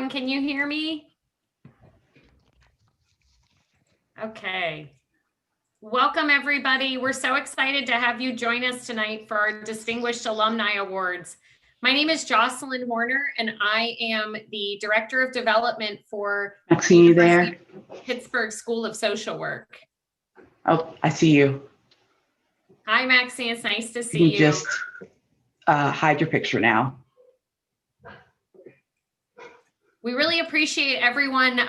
everyone. Can you hear me? Okay. Welcome, everybody. We're so excited to have you join us tonight for our Distinguished Alumni Awards. My name is Jocelyn Horner, and I am the Director of Development for Maxine, you there? Pittsburgh School of Social Work. Oh, I see you. Hi, Maxine. It's nice to see You you. can just hide your picture now. We really appreciate everyone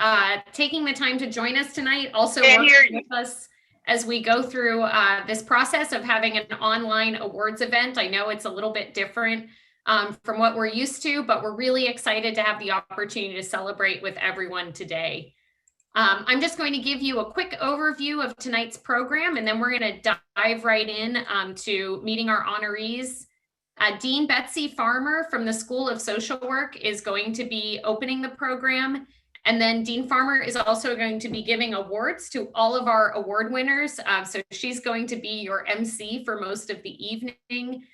taking the time to join us tonight. Also working with us as we go through this process of having an online awards event. I know it's a little bit different from what we're used to, but we're really excited to have the opportunity to celebrate with everyone today. I'm just going to give you a quick overview of tonight's program, and then we're going to dive right in to meeting our honorees. Dean Betsy Farmer from the School of Social Work is going to be opening the program. And then Dean Farmer is also going to be giving awards to all of our award winners. So she's going to be your MC for most of the evening.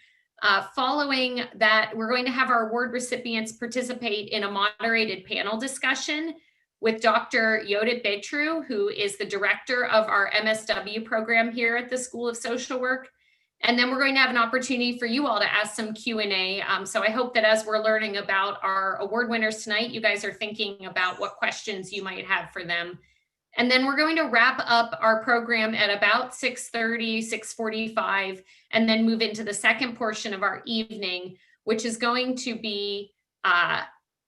Following that, we're going to have our award recipients participate in a moderated panel discussion with Dr. Yoda Betru, who is the director of our MSW program here at the School of Social Work. And then we're going to have an opportunity for you all to ask some Q&A. So I hope that as we're learning about our award winners tonight, you guys are thinking about what questions you might have for them. And then we're going to wrap up our program at about 6:30, 6:45, and then move into the second portion of our evening, which is going to be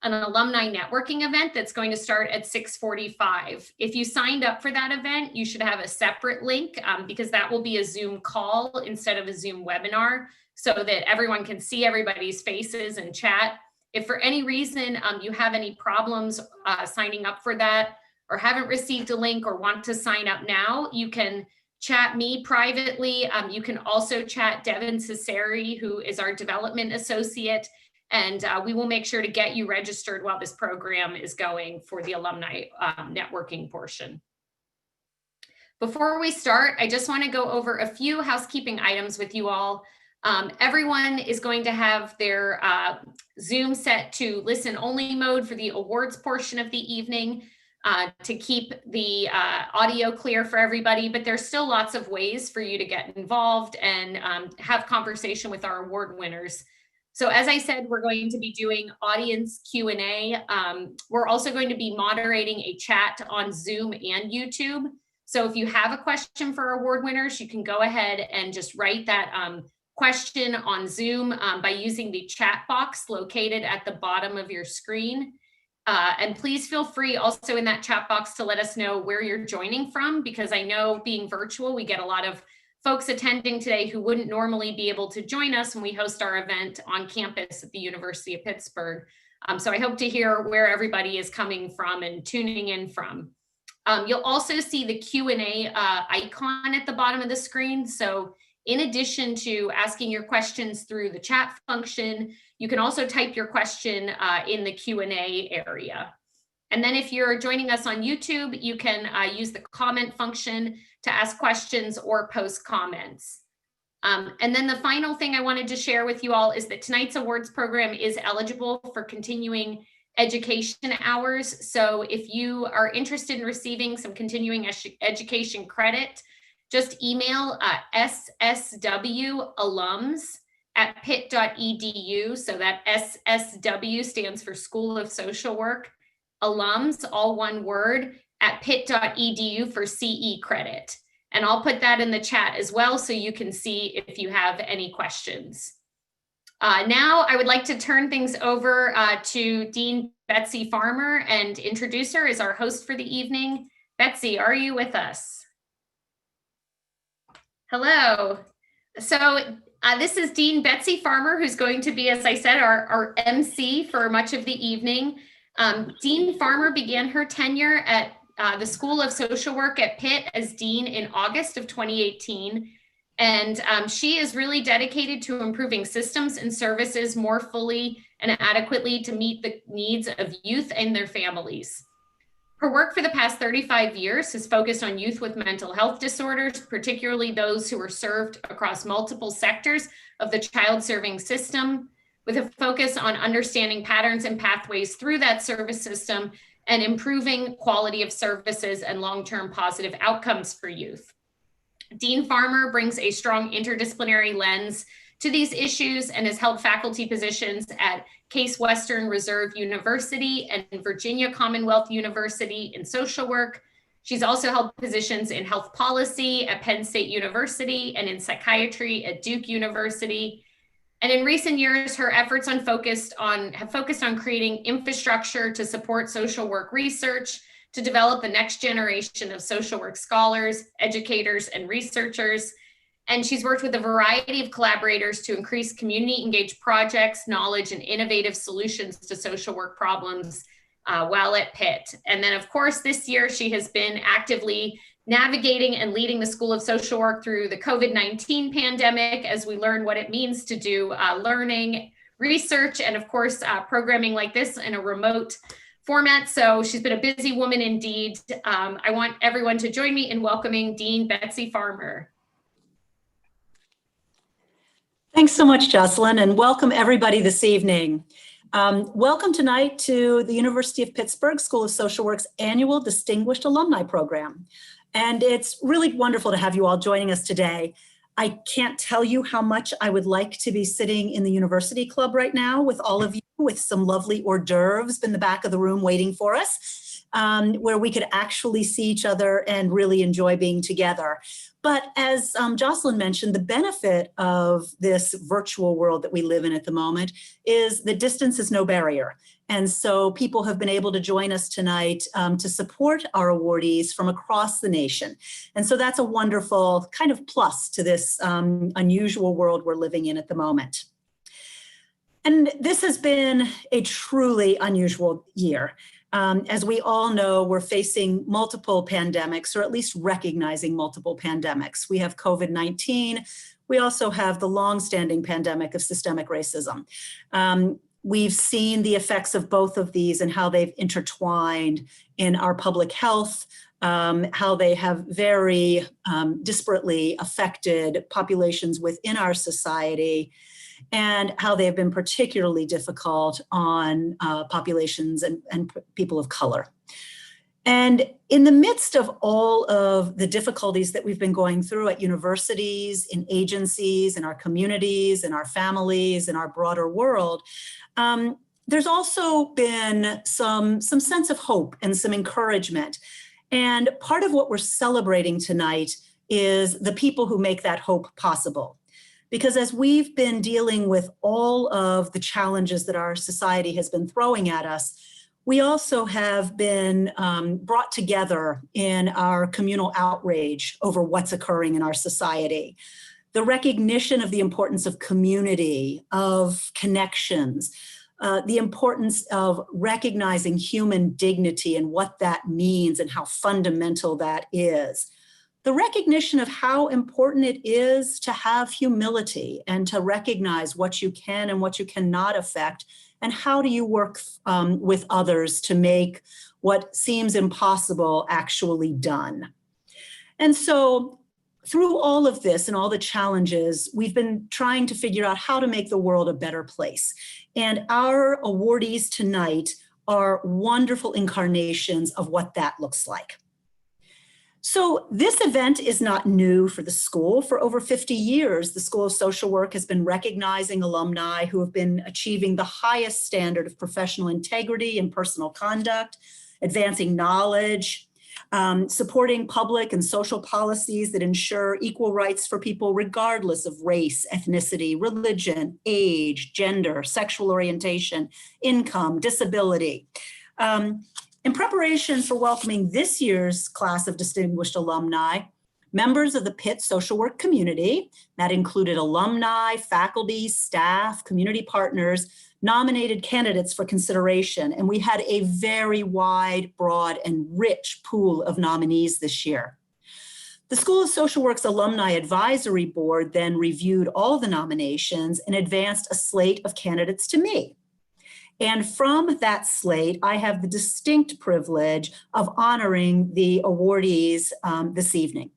an alumni networking event that's going to start at 6:45. If you signed up for that event, you should have a separate link because that will be a Zoom call instead of a Zoom webinar so that everyone can see everybody's faces and chat. If for any reason you have any problems signing up for that or haven't received a link or want to sign up now, you can chat me privately. You can also chat Devin Cesari, who is our development associate. And we will make sure to get you registered while this program is going for the alumni networking portion. Before we start, I just want to go over a few housekeeping items with you all. Everyone is going to have their Zoom set to listen only mode for the awards portion of the evening to keep the audio clear for everybody, but there's still lots of ways for you to get involved and have conversation with our award winners. So as I said, we're going to be doing audience Q&A. We're also going to be moderating a chat on Zoom and YouTube. So if you have a question for our award winners, you can go ahead and just write that question on Zoom by using the chat box located at the bottom of your screen. And please feel free also in that chat box to let us know where you're joining from, because I know being virtual, we get a lot of folks attending today who wouldn't normally be able to join us when we host our event on campus at the University of Pittsburgh. So I hope to hear where everybody is coming from and tuning in from. You'll also see the Q&A icon at the bottom of the screen. So in addition to asking your questions through the chat function, you can also type your question in the Q&A area. And then if you're joining us on YouTube, you can use the comment function to ask questions or post comments. And then the final thing I wanted to share with you all is that tonight's awards program is eligible for continuing education hours. So if you are interested in receiving some continuing education credit, just email sswalums@pitt.edu. So that SSW stands for School of Social Work. Alums, all one word, at pitt.edu for CE credit. And I'll put that in the chat as well so you can see if you have any questions. Now I would like to turn things over to Dean Betsy Farmer and introduce her as our host for the evening. Betsy, are you with us? Hello. So this is Dean Betsy Farmer, who's going to be, as I said, our MC for much of the evening. Dean Farmer began her tenure at the School of Social Work at Pitt as dean in August of 2018. And she is really dedicated to improving systems and services more fully and adequately to meet the needs of youth and their families. Her work for the past 35 years has focused on youth with mental health disorders, particularly those who are served across multiple sectors of the child serving system. with a focus on understanding patterns and pathways through that service system and improving quality of services and long-term positive outcomes for youth. Dean Farmer brings a strong interdisciplinary lens to these issues and has held faculty positions at Case Western Reserve University and Virginia Commonwealth University in social work. She's also held positions in health policy at Penn State University and in psychiatry at Duke University. And in recent years, her efforts have focused on creating infrastructure to support social work research, to develop the next generation of social work scholars, educators, and researchers. And she's worked with a variety of collaborators to increase community engaged projects, knowledge, and innovative solutions to social work problems while at Pitt. And then, of course, this year she has been actively navigating and leading the School of Social Work through the COVID-19 pandemic as we learn what it means to do learning, research, and of course, programming like this in a remote format. So she's been a busy woman indeed. I want everyone to join me in welcoming Dean Betsy Farmer. Thanks so much, Jocelyn, and welcome everybody this evening. Welcome tonight to the University of Pittsburgh School of Social Work's annual Distinguished Alumni Program. And it's really wonderful to have you all joining us today. I can't tell you how much I would like to be sitting in the University Club right now with all of you, with some lovely hors d'oeuvres in the back of the room waiting for us, where we could actually see each other and really enjoy being together. But as Jocelyn mentioned, the benefit of this virtual world that we live in at the moment is that distance is no barrier. And so people have been able to join us tonight to support our awardees from across the nation. And so that's a wonderful kind of plus to this unusual world we're living in at the moment. And this has been a truly unusual year. As we all know, we're facing multiple pandemics, or at least recognizing multiple pandemics. We have COVID-19. We also have the longstanding pandemic of systemic racism. We've seen the effects of both of these and how they've intertwined in our public health, how they have very disparately affected populations within our society, and how they have been particularly difficult on populations and people of color. And in the midst of all of the difficulties that we've been going through at universities, in agencies, in our communities, in our families, in our broader world, there's also been some sense of hope and some encouragement. And part of what we're celebrating tonight is the people who make that hope possible. Because as we've been dealing with all of the challenges that our society has been throwing at us, we also have been brought together in our communal outrage over what's occurring in our society. The recognition of the importance of community, of connections, the importance of recognizing human dignity and what that means and how fundamental that is. The recognition of how important it is to have humility and to recognize what you can and what you cannot affect, and how do you work with others to make what seems impossible actually done. And so through all of this and all the challenges, we've been trying to figure out how to make the world a better place. And our awardees tonight are wonderful incarnations of what that looks like. So this event is not new for the school. For over 50 years, the School of Social Work has been recognizing alumni who have been achieving the highest standard of professional integrity and personal conduct, advancing knowledge, supporting public and social policies that ensure equal rights for people regardless of race, ethnicity, religion, age, gender, sexual orientation, income, disability. In preparation for welcoming this year's class of distinguished alumni, members of the Pitt social work community, that included alumni, faculty, staff, community partners, nominated candidates for consideration. And we had a very wide, broad, and rich pool of nominees this year. The School of Social Work's Alumni Advisory Board then reviewed all the nominations and advanced a slate of candidates to me. And from that slate, I have the distinct privilege of honoring the awardees this evening.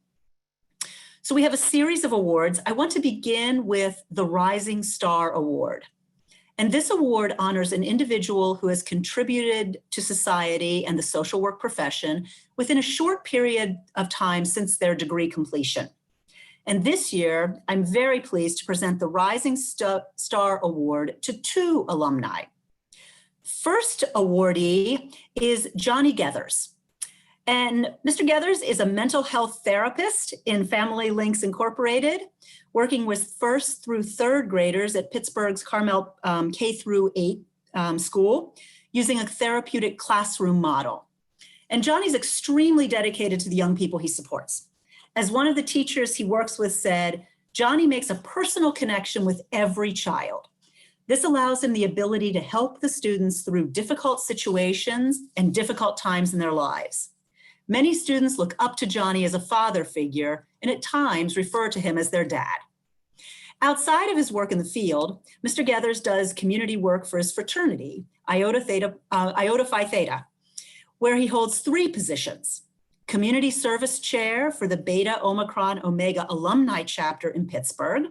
So we have a series of awards. I want to begin with the Rising Star Award. And this award honors an individual who has contributed to society and the social work profession within a short period of time since their degree completion. And this year, I'm very pleased to present the Rising Star Award to 2 alumni. First awardee is Johnny Gethers. And Mr. Gethers is a mental health therapist in Family Links Incorporated, working with 1st through 3rd graders at Pittsburgh's Carmel K through 8 school, using a therapeutic classroom model. And Johnny's extremely dedicated to the young people he supports. As one of the teachers he works with said, Johnny makes a personal connection with every child. This allows him the ability to help the students through difficult situations and difficult times in their lives. Many students look up to Johnny as a father figure and at times refer to him as their dad. Outside of his work in the field, Mr. Gethers does community work for his fraternity, Iota Phi Theta, where he holds 3 positions: Community Service Chair for the Beta Omicron Omega Alumni Chapter in Pittsburgh,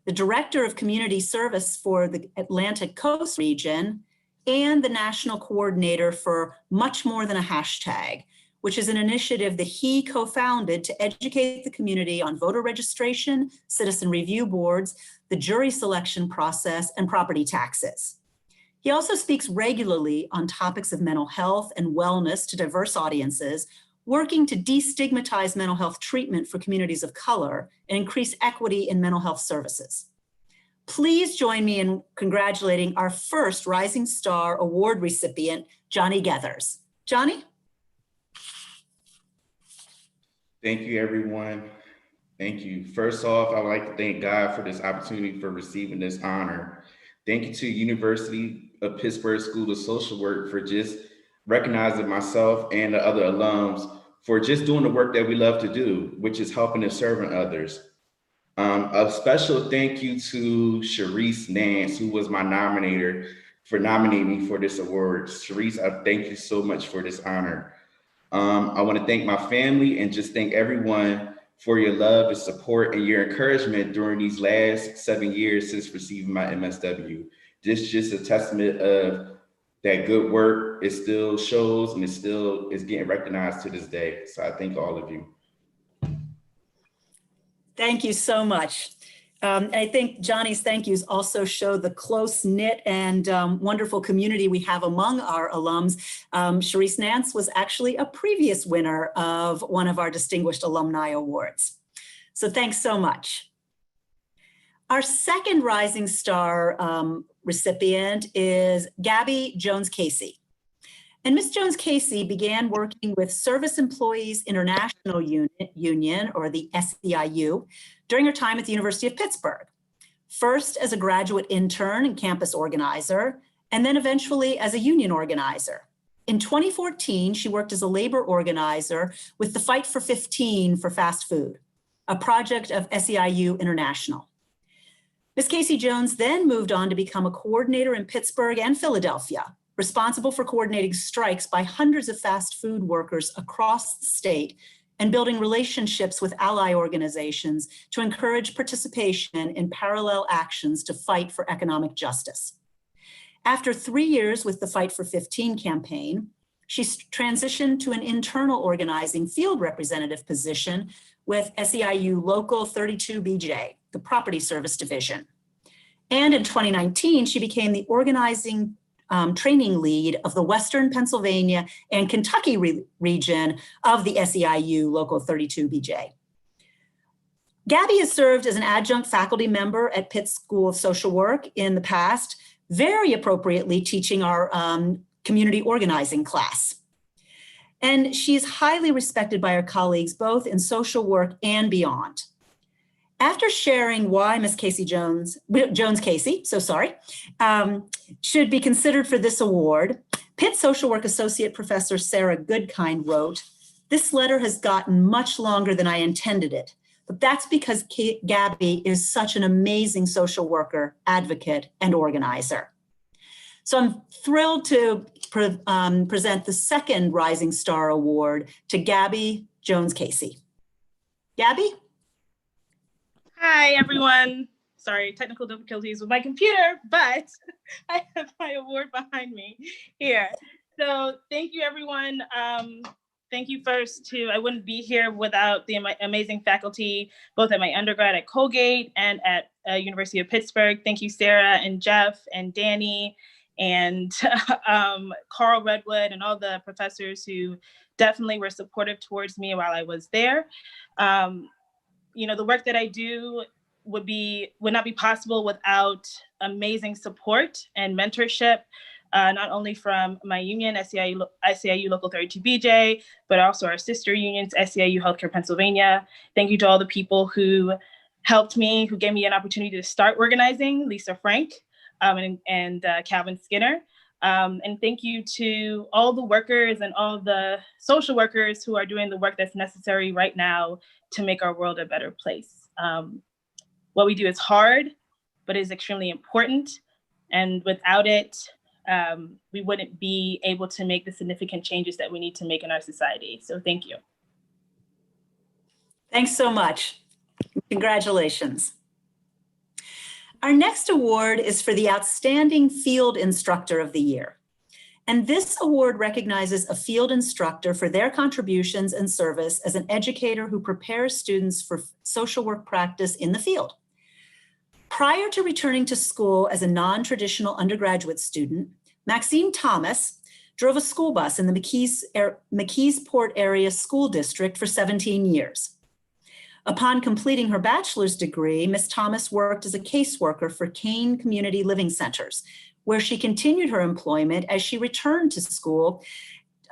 the Director of Community Service for the Atlantic Coast region, and the National Coordinator for Much More Than a Hashtag, which is an initiative that he co-founded to educate the community on voter registration, citizen review boards, the jury selection process, and property taxes. He also speaks regularly on topics of mental health and wellness to diverse audiences, working to destigmatize mental health treatment for communities of color and increase equity in mental health services. Please join me in congratulating our first Rising Star Award recipient, Johnny Gethers. Johnny? Thank you, everyone. Thank you. First off, I would like to thank God for this opportunity for receiving this honor. Thank you to University of Pittsburgh School of Social Work for just recognizing myself and the other alums for just doing the work that we love to do, which is helping and serving others. A special thank you to Sharice Nance, who was my nominator, for nominating me for this award. Sharice, I thank you so much for this honor. I want to thank my family and just thank everyone for your love and support and your encouragement during these last 7 years since receiving my MSW. This is just a testament of that good work. It still shows and it still is getting recognized to this day. So I thank all of you. Thank you so much. I think Johnny's thank yous also show the close-knit and wonderful community we have among our alums. Sharice Nance was actually a previous winner of one of our Distinguished Alumni Awards. So thanks so much. Our second Rising Star recipient is Gabby Jones-Casey. And Ms. Jones-Casey began working with Service Employees International Union, or the SEIU, during her time at the University of Pittsburgh. First as a graduate intern and campus organizer, and then eventually as a union organizer. In 2014, she worked as a labor organizer with the Fight for 15 for fast food, a project of SEIU International. Ms. Casey Jones then moved on to become a coordinator in Pittsburgh and Philadelphia, responsible for coordinating strikes by hundreds of fast food workers across the state and building relationships with ally organizations to encourage participation in parallel actions to fight for economic justice. After 3 years with the Fight for 15 campaign, she transitioned to an internal organizing field representative position with SEIU Local 32BJ, the Property Service Division. And in 2019, she became the organizing training lead of the Western Pennsylvania and Kentucky region of the SEIU Local 32BJ. Gabby has served as an adjunct faculty member at Pitt School of Social Work in the past, very appropriately teaching our community organizing class. And she's highly respected by her colleagues, both in social work and beyond. After sharing why Ms. Jones-Casey, should be considered for this award, Pitt Social Work Associate Professor Sarah Goodkind wrote, "This letter has gotten much longer than I intended it, but that's because Gabby is such an amazing social worker, advocate, and organizer." So I'm thrilled to present the second Rising Star Award to Gabby Jones-Casey. Gabby? Hi, everyone. sorry, technical difficulties with my computer, but I have my award behind me here. So thank you, everyone. Thank you first to, I wouldn't be here without the amazing faculty, both at my undergrad at Colgate and at University of Pittsburgh. Thank you, Sarah and Jeff and Danny and Carl Redwood and all the professors who definitely were supportive towards me while I was there. You know, the work that I do would not be possible without amazing support and mentorship, not only from my union, SEIU Local 32BJ, but also our sister unions, SEIU Healthcare Pennsylvania. Thank you to all the people who helped me, who gave me an opportunity to start organizing, Lisa Frank and Calvin Skinner. And thank you to all the workers and all the social workers who are doing the work that's necessary right now to make our world a better place. What we do is hard, but is extremely important. And without it, we wouldn't be able to make the significant changes that we need to make in our society. So thank you. Thanks so much. Congratulations. Our next award is for the Outstanding Field Instructor of the Year. And this award recognizes a field instructor for their contributions and service as an educator who prepares students for social work practice in the field. Prior to returning to school as a non-traditional undergraduate student, Maxine Thomas drove a school bus in the McKeesport area school district for 17 years. Upon completing her bachelor's degree, Ms. Thomas worked as a caseworker for Kane Community Living Centers, where she continued her employment as she returned to school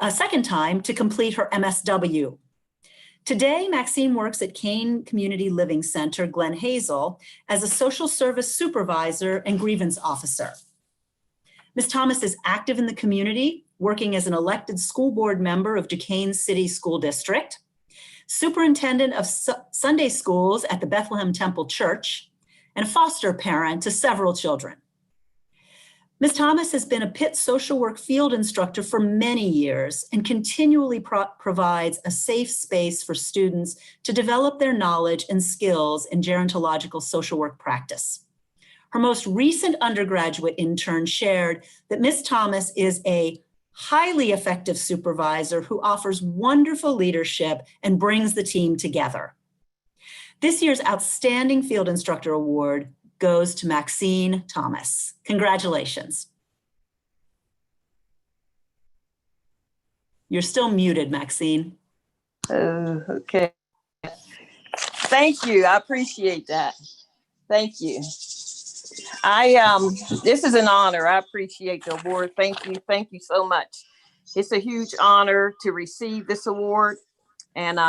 a second time to complete her MSW. Today, Maxine works at Kane Community Living Center, Glen Hazel, as a social service supervisor and grievance officer. Ms. Thomas is active in the community, working as an elected school board member of Duquesne City School District, superintendent of Sunday schools at the Bethlehem Temple Church, and a foster parent to several children. Ms. Thomas has been a Pitt social work field instructor for many years and continually provides a safe space for students to develop their knowledge and skills in gerontological social work practice. Her most recent undergraduate intern shared that Ms. Thomas is a highly effective supervisor who offers wonderful leadership and brings the team together. This year's Outstanding Field Instructor Award goes to Maxine Thomas. Congratulations. You're still muted, Maxine. Oh, okay. Thank you. I appreciate that. Thank you. This is an honor. I appreciate the award. Thank you. Thank you so much. It's a huge honor to receive this award. And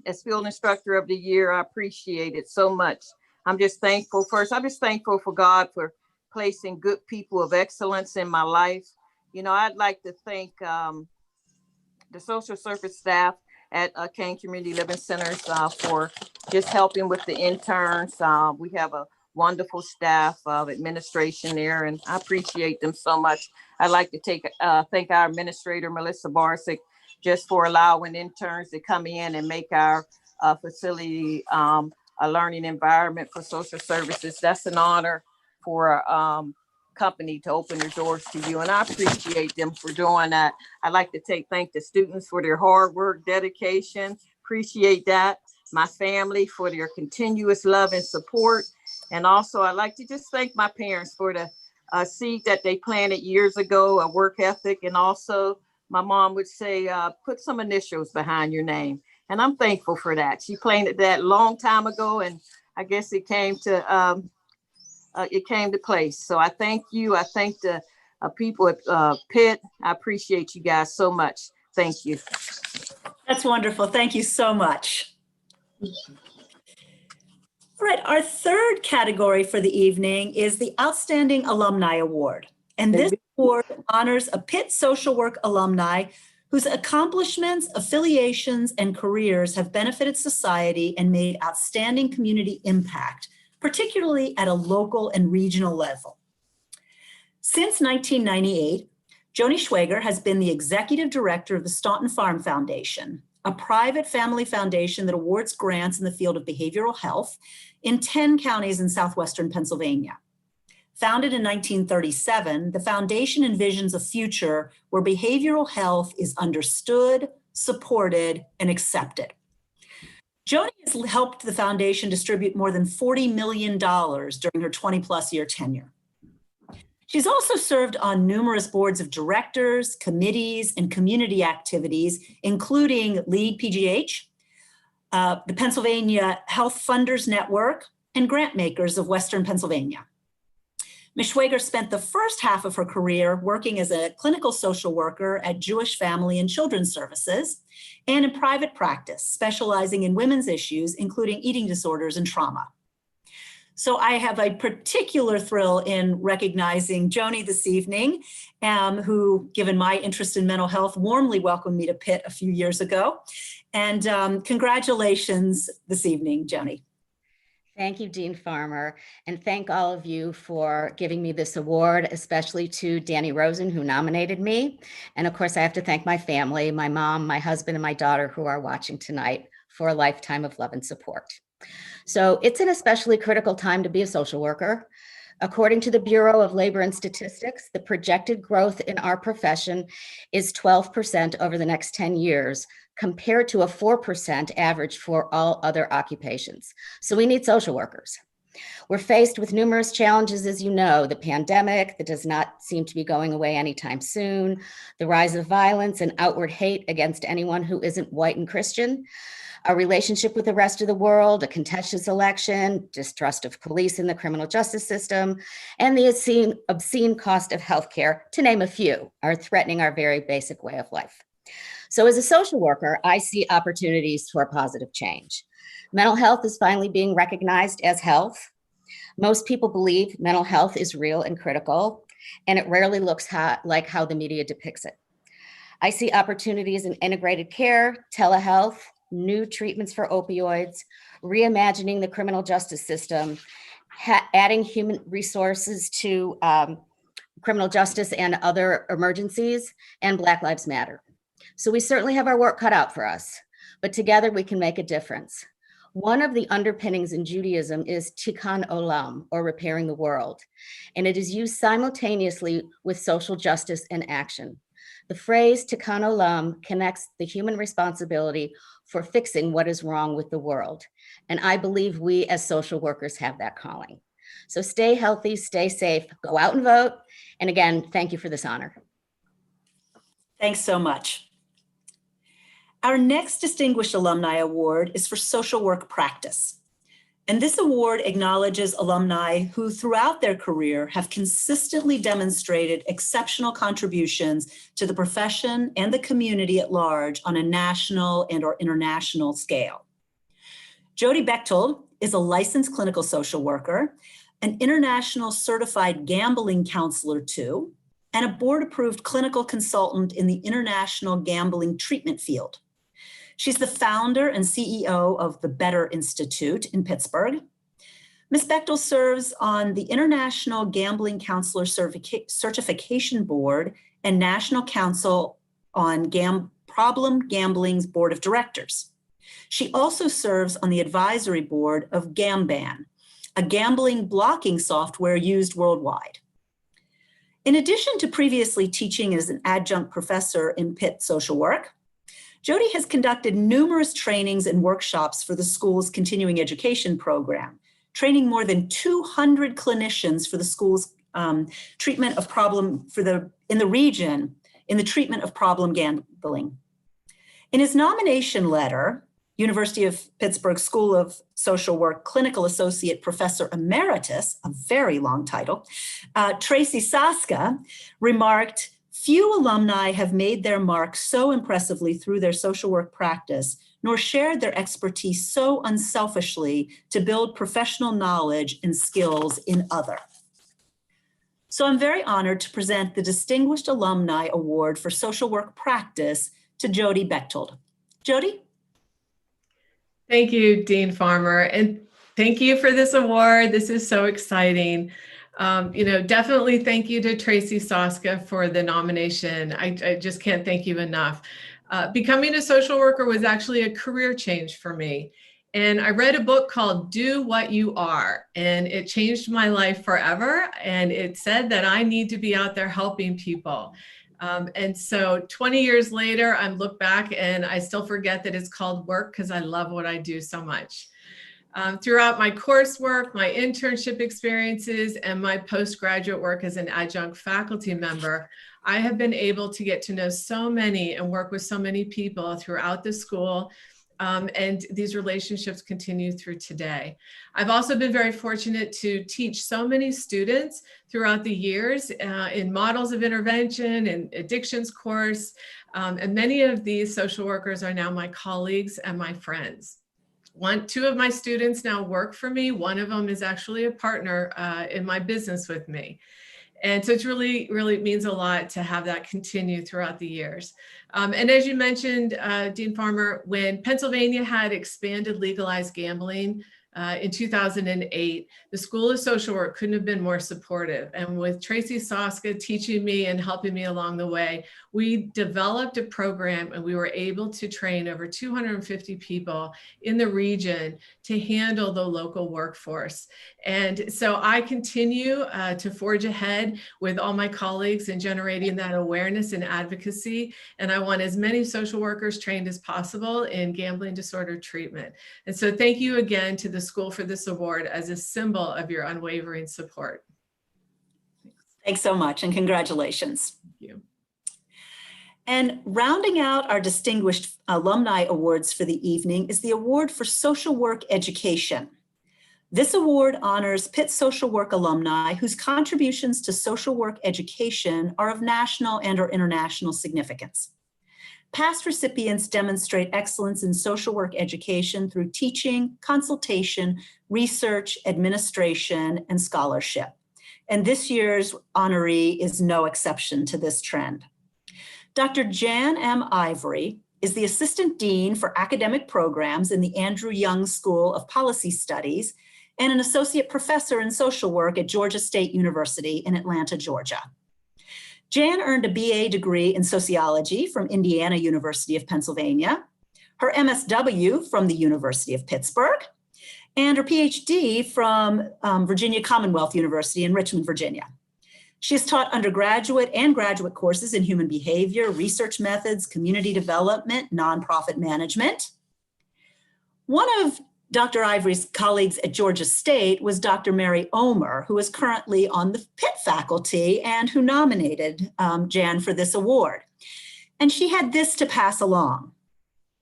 as Field Instructor of the Year, I appreciate it so much. I'm just thankful. First, I'm just thankful for God for placing good people of excellence in my life. You know, I'd like to thank the social service staff at Kane Community Living Centers for just helping with the interns. We have a wonderful staff of administration there, and I appreciate them so much. I'd like to thank our administrator, Melissa Barsick, just for allowing interns to come in and make our facility a learning environment for social services. That's an honor for a company to open their doors to you, and I appreciate them for doing that. I'd like to thank the students for their hard work, dedication. Appreciate that. My family for their continuous love and support. And also, I'd like to just thank my parents for the seed that they planted years ago, a work ethic. And also, my mom would say, put some initials behind your name. And I'm thankful for that. She planted that long time ago, and I guess it came to place. So I thank you. I thank the people at Pitt. I appreciate you guys so much. Thank you. That's wonderful. Thank you so much. All right, our third category for the evening is the Outstanding Alumni Award. And this award honors a Pitt social work alumni whose accomplishments, affiliations, and careers have benefited society and made outstanding community impact, particularly at a local and regional level. Since 1998, Joni Schwager has been the executive director of the Staunton Farm Foundation, a private family foundation that awards grants in the field of behavioral health in 10 counties in southwestern Pennsylvania. Founded in 1937, the foundation envisions a future where behavioral health is understood, supported, and accepted. Joni has helped the foundation distribute more than $40 million during her 20-plus year tenure. She's also served on numerous boards of directors, committees, and community activities, including Lead PGH, the Pennsylvania Health Funders Network, and Grant Makers of Western Pennsylvania. Ms. Schwager spent the first half of her career working as a clinical social worker at Jewish Family and Children's Services and in private practice, specializing in women's issues, including eating disorders and trauma. So I have a particular thrill in recognizing Joni this evening, who, given my interest in mental health, warmly welcomed me to Pitt a few years ago. And congratulations this evening, Joni. Thank you, Dean Farmer, and thank all of you for giving me this award, especially to Danny Rosen, who nominated me. And of course, I have to thank my family, my mom, my husband, and my daughter who are watching tonight for a lifetime of love and support. So it's an especially critical time to be a social worker. According to the Bureau of Labor and Statistics, the projected growth in our profession is 12% over the next 10 years, compared to a 4% average for all other occupations. So we need social workers. We're faced with numerous challenges, as you know, the pandemic that does not seem to be going away anytime soon, the rise of violence and outward hate against anyone who isn't white and Christian, our relationship with the rest of the world, a contentious election, distrust of police in the criminal justice system, and the obscene cost of healthcare, to name a few, are threatening our very basic way of life. So as a social worker, I see opportunities for positive change. Mental health is finally being recognized as health. Most people believe mental health is real and critical, and it rarely looks like how the media depicts it. I see opportunities in integrated care, telehealth, new treatments for opioids, reimagining the criminal justice system, adding human resources to criminal justice and other emergencies, and Black Lives Matter. So we certainly have our work cut out for us, but together we can make a difference. One of the underpinnings in Judaism is tikkun olam, or repairing the world, and it is used simultaneously with social justice and action. The phrase tikkun olam connects the human responsibility for fixing what is wrong with the world, and I believe we as social workers have that calling. So stay healthy, stay safe, go out and vote, and again, thank you for this honor. Thanks so much. Our next Distinguished Alumni Award is for social work practice. And this award acknowledges alumni who throughout their career have consistently demonstrated exceptional contributions to the profession and the community at large on a national and or international scale. Jody Bechtold is a licensed clinical social worker, an international certified gambling counselor too, and a board-approved clinical consultant in the international gambling treatment field. She's the founder and CEO of the Better Institute in Pittsburgh. Ms. Bechtold serves on the International Gambling Counselor Certification Board and National Council on Problem Gambling's Board of Directors. She also serves on the advisory board of Gamban, a gambling blocking software used worldwide. In addition to previously teaching as an adjunct professor in Pitt social work, Jody has conducted numerous trainings and workshops for the school's continuing education program, training more than 200 clinicians for the school's treatment of in the region in the treatment of problem gambling. In his nomination letter, University of Pittsburgh School of Social Work Clinical Associate Professor Emeritus, a very long title, Tracy Saska remarked, "Few alumni have made their mark so impressively through their social work practice, nor shared their expertise so unselfishly to build professional knowledge and skills in others." So I'm very honored to present the Distinguished Alumni Award for Social Work Practice to Jody Bechtold. Jody? Thank you, Dean Farmer, and thank you for this award. This is so exciting. Definitely thank you to Tracy Saska for the nomination. I just can't thank you enough. Becoming a social worker was actually a career change for me. And I read a book called Do What You Are, and it changed my life forever. And it said that I need to be out there helping people. And so 20 years later, I look back and I still forget that it's called work because I love what I do so much. Throughout my coursework, my internship experiences, and my postgraduate work as an adjunct faculty member, I have been able to get to know so many and work with so many people throughout the school. And these relationships continue through today. I've also been very fortunate to teach so many students throughout the years in models of intervention and addictions course. And many of these social workers are now my colleagues and my friends. Two of my students now work for me. One of them is actually a partner in my business with me. And so it's really means a lot to have that continue throughout the years. And as you mentioned, Dean Farmer, when Pennsylvania had expanded legalized gambling in 2008, the School of Social Work couldn't have been more supportive. And with Tracy Soska teaching me and helping me along the way, we developed a program and we were able to train over 250 people in the region to handle the local workforce. And so I continue to forge ahead with all my colleagues in generating that awareness and advocacy. And I want as many social workers trained as possible in gambling disorder treatment. And so thank you again to the school for this award as a symbol of your unwavering support. Thanks so much, and congratulations. Thank you. And rounding out our distinguished alumni awards for the evening is the Award for Social Work Education. This award honors Pitt social work alumni whose contributions to social work education are of national and/or international significance. Past recipients demonstrate excellence in social work education through teaching, consultation, research, administration, and scholarship. And this year's honoree is no exception to this trend. Dr. Jan M. Ivory is the Assistant Dean for Academic Programs in the Andrew Young School of Policy Studies and an Associate Professor in Social Work at Georgia State University in Atlanta, Georgia. Jan earned a BA degree in sociology from Indiana University of Pennsylvania, her MSW from the University of Pittsburgh, and her PhD from Virginia Commonwealth University in Richmond, Virginia. She has taught undergraduate and graduate courses in human behavior, research methods, community development, nonprofit management. One of Dr. Ivory's colleagues at Georgia State was Dr. Mary Omer, who is currently on the Pitt faculty and who nominated Jan for this award. And she had this to pass along.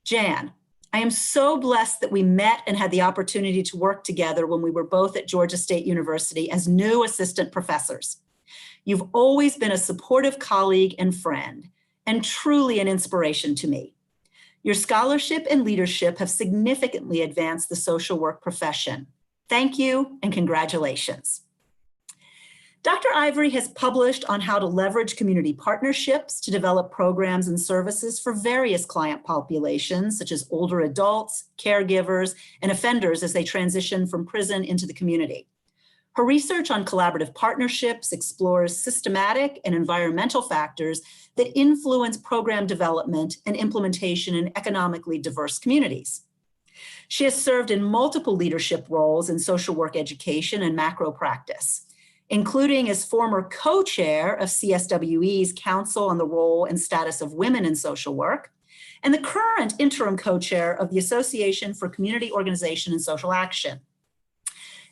Jan, I am so blessed that we met and had the opportunity to work together when we were both at Georgia State University as new assistant professors. You've always been a supportive colleague and friend, and truly an inspiration to me. Your scholarship and leadership have significantly advanced the social work profession. Thank you and congratulations. Dr. Ivory has published on how to leverage community partnerships to develop programs and services for various client populations, such as older adults, caregivers, and offenders as they transition from prison into the community. Her research on collaborative partnerships explores systematic and environmental factors that influence program development and implementation in economically diverse communities. She has served in multiple leadership roles in social work education and macro practice, including as former co-chair of CSWE's Council on the Role and Status of Women in Social Work, and the current interim co-chair of the Association for Community Organization and Social Action.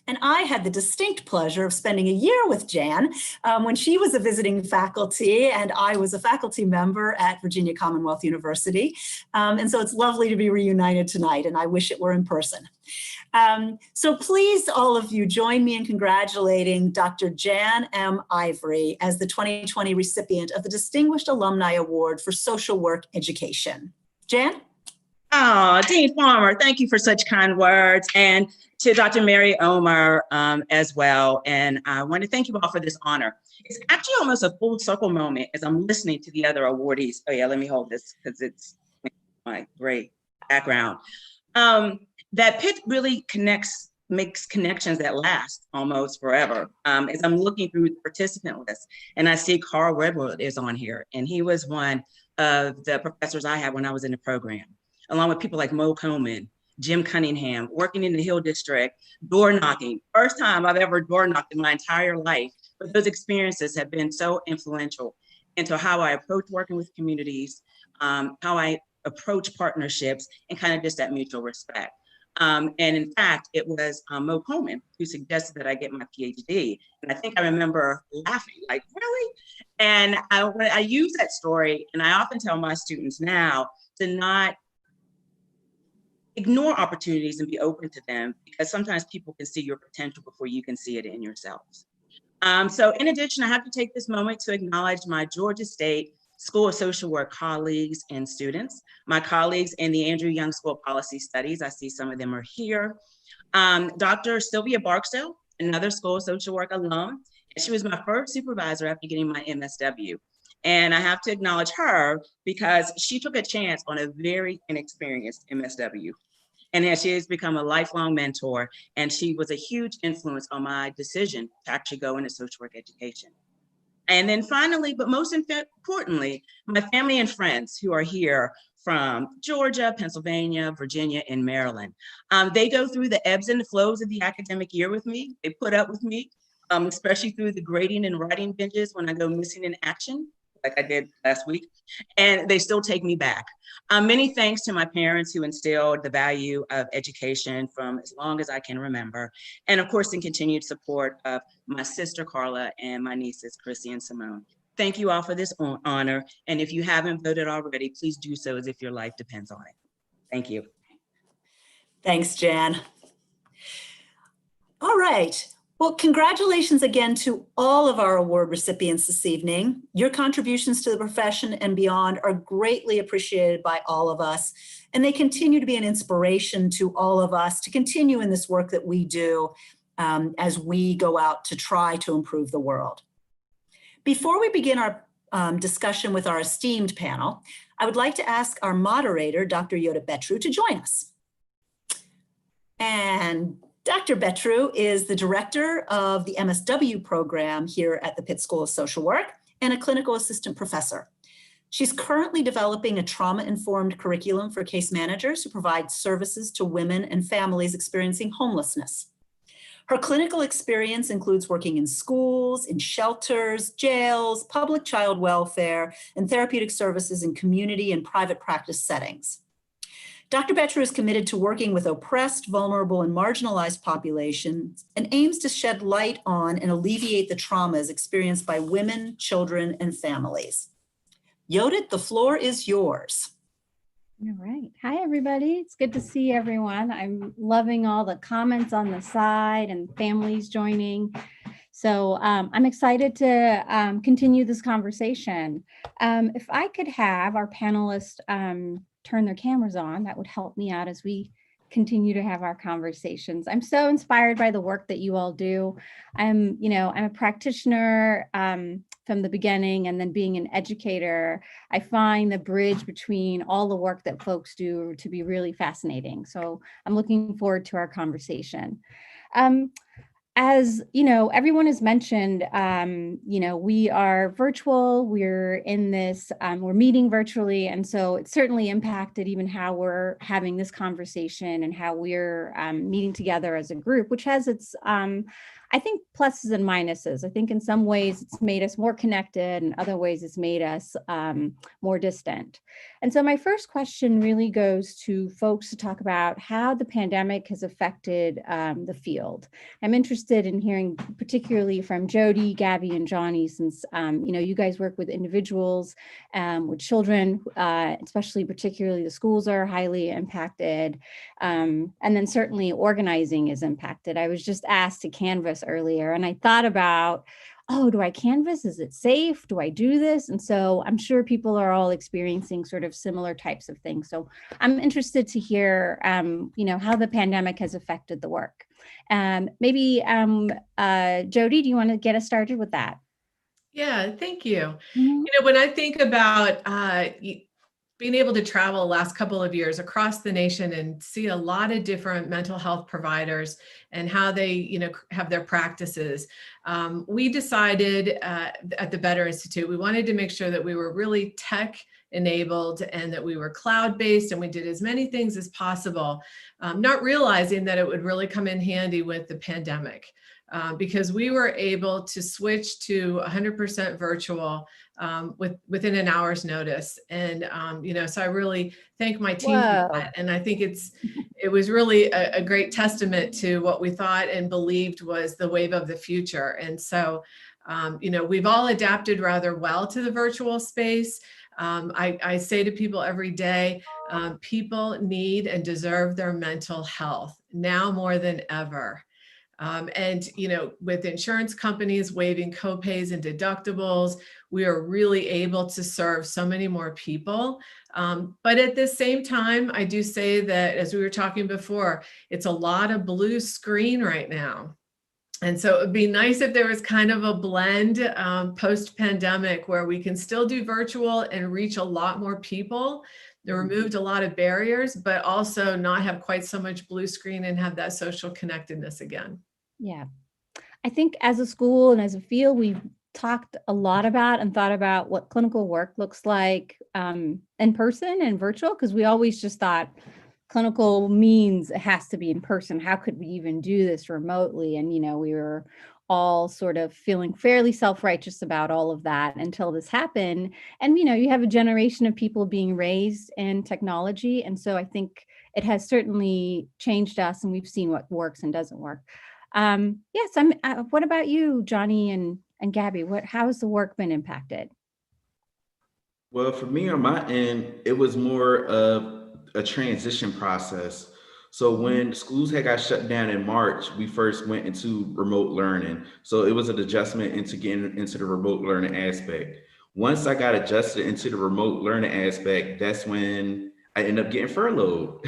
And I had the distinct pleasure of spending a year with Jan when she was a visiting faculty and I was a faculty member at Virginia Commonwealth University. And so it's lovely to be reunited tonight, and I wish it were in person. So please, all of you, join me in congratulating Dr. Jan M. Ivory as the 2020 recipient of the Distinguished Alumni Award for Social Work Education. Jan? Oh, Dean Farmer, thank you for such kind words, and to Dr. Mary Omer as well. And I want to thank you all for this honor. It's actually almost a full circle moment as I'm listening to the other awardees. Oh yeah, let me hold this because it's my great background. That Pitt really makes connections that last almost forever. As I'm looking through the participant list and I see Carl Redwood is on here, and he was one of the professors I had when I was in the program, along with people like Mo Coleman, Jim Cunningham, working in the Hill District, door knocking. First time I've ever door knocked in my entire life, but those experiences have been so influential into how I approach working with communities, how I approach partnerships, and kind of just that mutual respect. And in fact, it was Mo Coleman who suggested that I get my PhD. And I think I remember laughing, like, really? And I use that story, and I often tell my students now to not ignore opportunities and be open to them, because sometimes people can see your potential before you can see it in yourselves. So in addition, I have to take this moment to acknowledge my Georgia State School of Social Work colleagues and students, my colleagues in the Andrew Young School of Policy Studies. I see some of them are here. Dr. Sylvia Barksdale, another School of Social Work alum. She was my first supervisor after getting my MSW. And I have to acknowledge her because she took a chance on a very inexperienced MSW. And then she has become a lifelong mentor, and she was a huge influence on my decision to actually go into social work education. And then finally, but most importantly, my family and friends who are here from Georgia, Pennsylvania, Virginia, and Maryland. They go through the ebbs and the flows of the academic year with me. They put up with me, especially through the grading and writing binges when I go missing in action, like I did last week, and they still take me back. Many thanks to my parents who instilled the value of education from as long as I can remember. And of course, in continued support of my sister, Carla, and my nieces, Chrissy and Simone. Thank you all for this honor. And if you haven't voted already, please do so as if your life depends on it. Thank you. Thanks, Jan. All right. Well, congratulations again to all of our award recipients this evening. Your contributions to the profession and beyond are greatly appreciated by all of us, and they continue to be an inspiration to all of us to continue in this work that we do as we go out to try to improve the world. Before we begin our discussion with our esteemed panel, I would like to ask our moderator, Dr. Yoda Betru, to join us. And Dr. Betru is the director of the MSW program here at the Pitt School of Social Work and a clinical assistant professor. She's currently developing a trauma-informed curriculum for case managers who provide services to women and families experiencing homelessness. Her clinical experience includes working in schools, in shelters, jails, public child welfare, and therapeutic services in community and private practice settings. Dr. Betru is committed to working with oppressed, vulnerable, and marginalized populations and aims to shed light on and alleviate the traumas experienced by women, children, and families. Yodit, the floor is yours. All right. Hi, everybody. It's good to see everyone. I'm loving all the comments on the side and families joining. So I'm excited to continue this conversation. If I could have our panelists turn their cameras on, that would help me out as we continue to have our conversations. I'm so inspired by the work that you all do. I'm a practitioner from the beginning, and then being an educator, I find the bridge between all the work that folks do to be really fascinating. So I'm looking forward to our conversation. As you know, everyone has mentioned, we are virtual, we're in this, we're meeting virtually. And so it's certainly impacted even how we're having this conversation and how we're meeting together as a group, which has its, I think, pluses and minuses. I think in some ways it's made us more connected, and other ways it's made us more distant. And so my first question really goes to folks to talk about how the pandemic has affected the field. I'm interested in hearing particularly from Jody, Gabby, and Johnny, since you guys work with individuals, with children, especially particularly the schools are highly impacted. And then certainly organizing is impacted. I was just asked to canvass earlier, and I thought about, oh, do I canvass? Is it safe? Do I do this? And so I'm sure people are all experiencing sort of similar types of things. So I'm interested to hear, how the pandemic has affected the work. Maybe Jody, do you want to get us started with that? Yeah, thank you. When I think about being able to travel the last couple of years across the nation and see a lot of different mental health providers and how they, have their practices, we decided at the Better Institute, we wanted to make sure that we were really tech enabled and that we were cloud-based and we did as many things as possible, not realizing that it would really come in handy with the pandemic. Because we were able to switch to 100% virtual within an hour's notice. And, so I really thank my team for that. And I think it was really a great testament to what we thought and believed was the wave of the future. And so, we've all adapted rather well to the virtual space. I say to people every day, people need and deserve their mental health now more than ever. And, with insurance companies waiving copays and deductibles, we are really able to serve so many more people. But at the same time, I do say that, as we were talking before, it's a lot of blue screen right now. And so it would be nice if there was kind of a blend post-pandemic where we can still do virtual and reach a lot more people. They removed a lot of barriers, but also not have quite so much blue screen and have that social connectedness again. Yeah. I think as a school and as a field, we've talked a lot about and thought about what clinical work looks like in person and virtual, because we always just thought clinical means it has to be in person. How could we even do this remotely? And, we were all sort of feeling fairly self-righteous about all of that until this happened. And, you have a generation of people being raised in technology. And so I think it has certainly changed us, and we've seen what works and doesn't work. Yes. What about you, Johnny and Gabby? How has the work been impacted? Well, for me on my end, it was more of a transition process. So when schools had got shut down in March, we first went into remote learning. So it was an adjustment into getting into the remote learning aspect. Once I got adjusted into the remote learning aspect, that's when I ended up getting furloughed.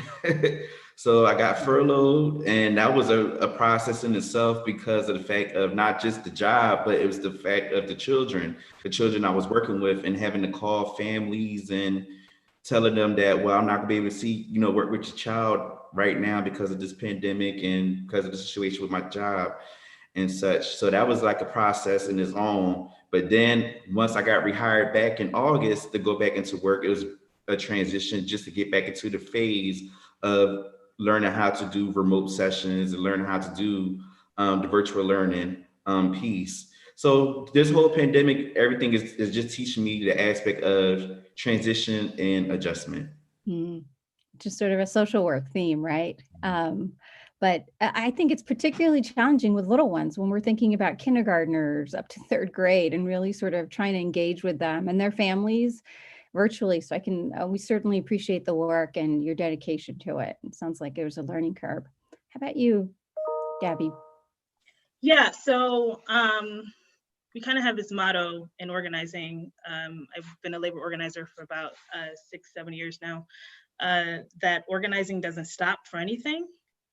So I got furloughed, and that was a process in itself because of the fact of not just the job, but it was the fact of the children I was working with, and having to call families and telling them that, well, I'm not gonna be able to see, work with your child right now because of this pandemic and because of the situation with my job and such. So that was like a process in its own. But then once I got rehired back in August to go back into work, it was a transition just to get back into the phase of learning how to do remote sessions and learning how to do the virtual learning piece. So this whole pandemic, everything is just teaching me the aspect of transition and adjustment. Just sort of a social work theme, right? But I think it's particularly challenging with little ones when we're thinking about kindergartners up to third grade and really sort of trying to engage with them and their families virtually. So we certainly appreciate the work and your dedication to it. It sounds like it was a learning curve. How about you, Gabby? Yeah, so we kind of have this motto in organizing. I've been a labor organizer for about 6-7 years now, that organizing doesn't stop for anything.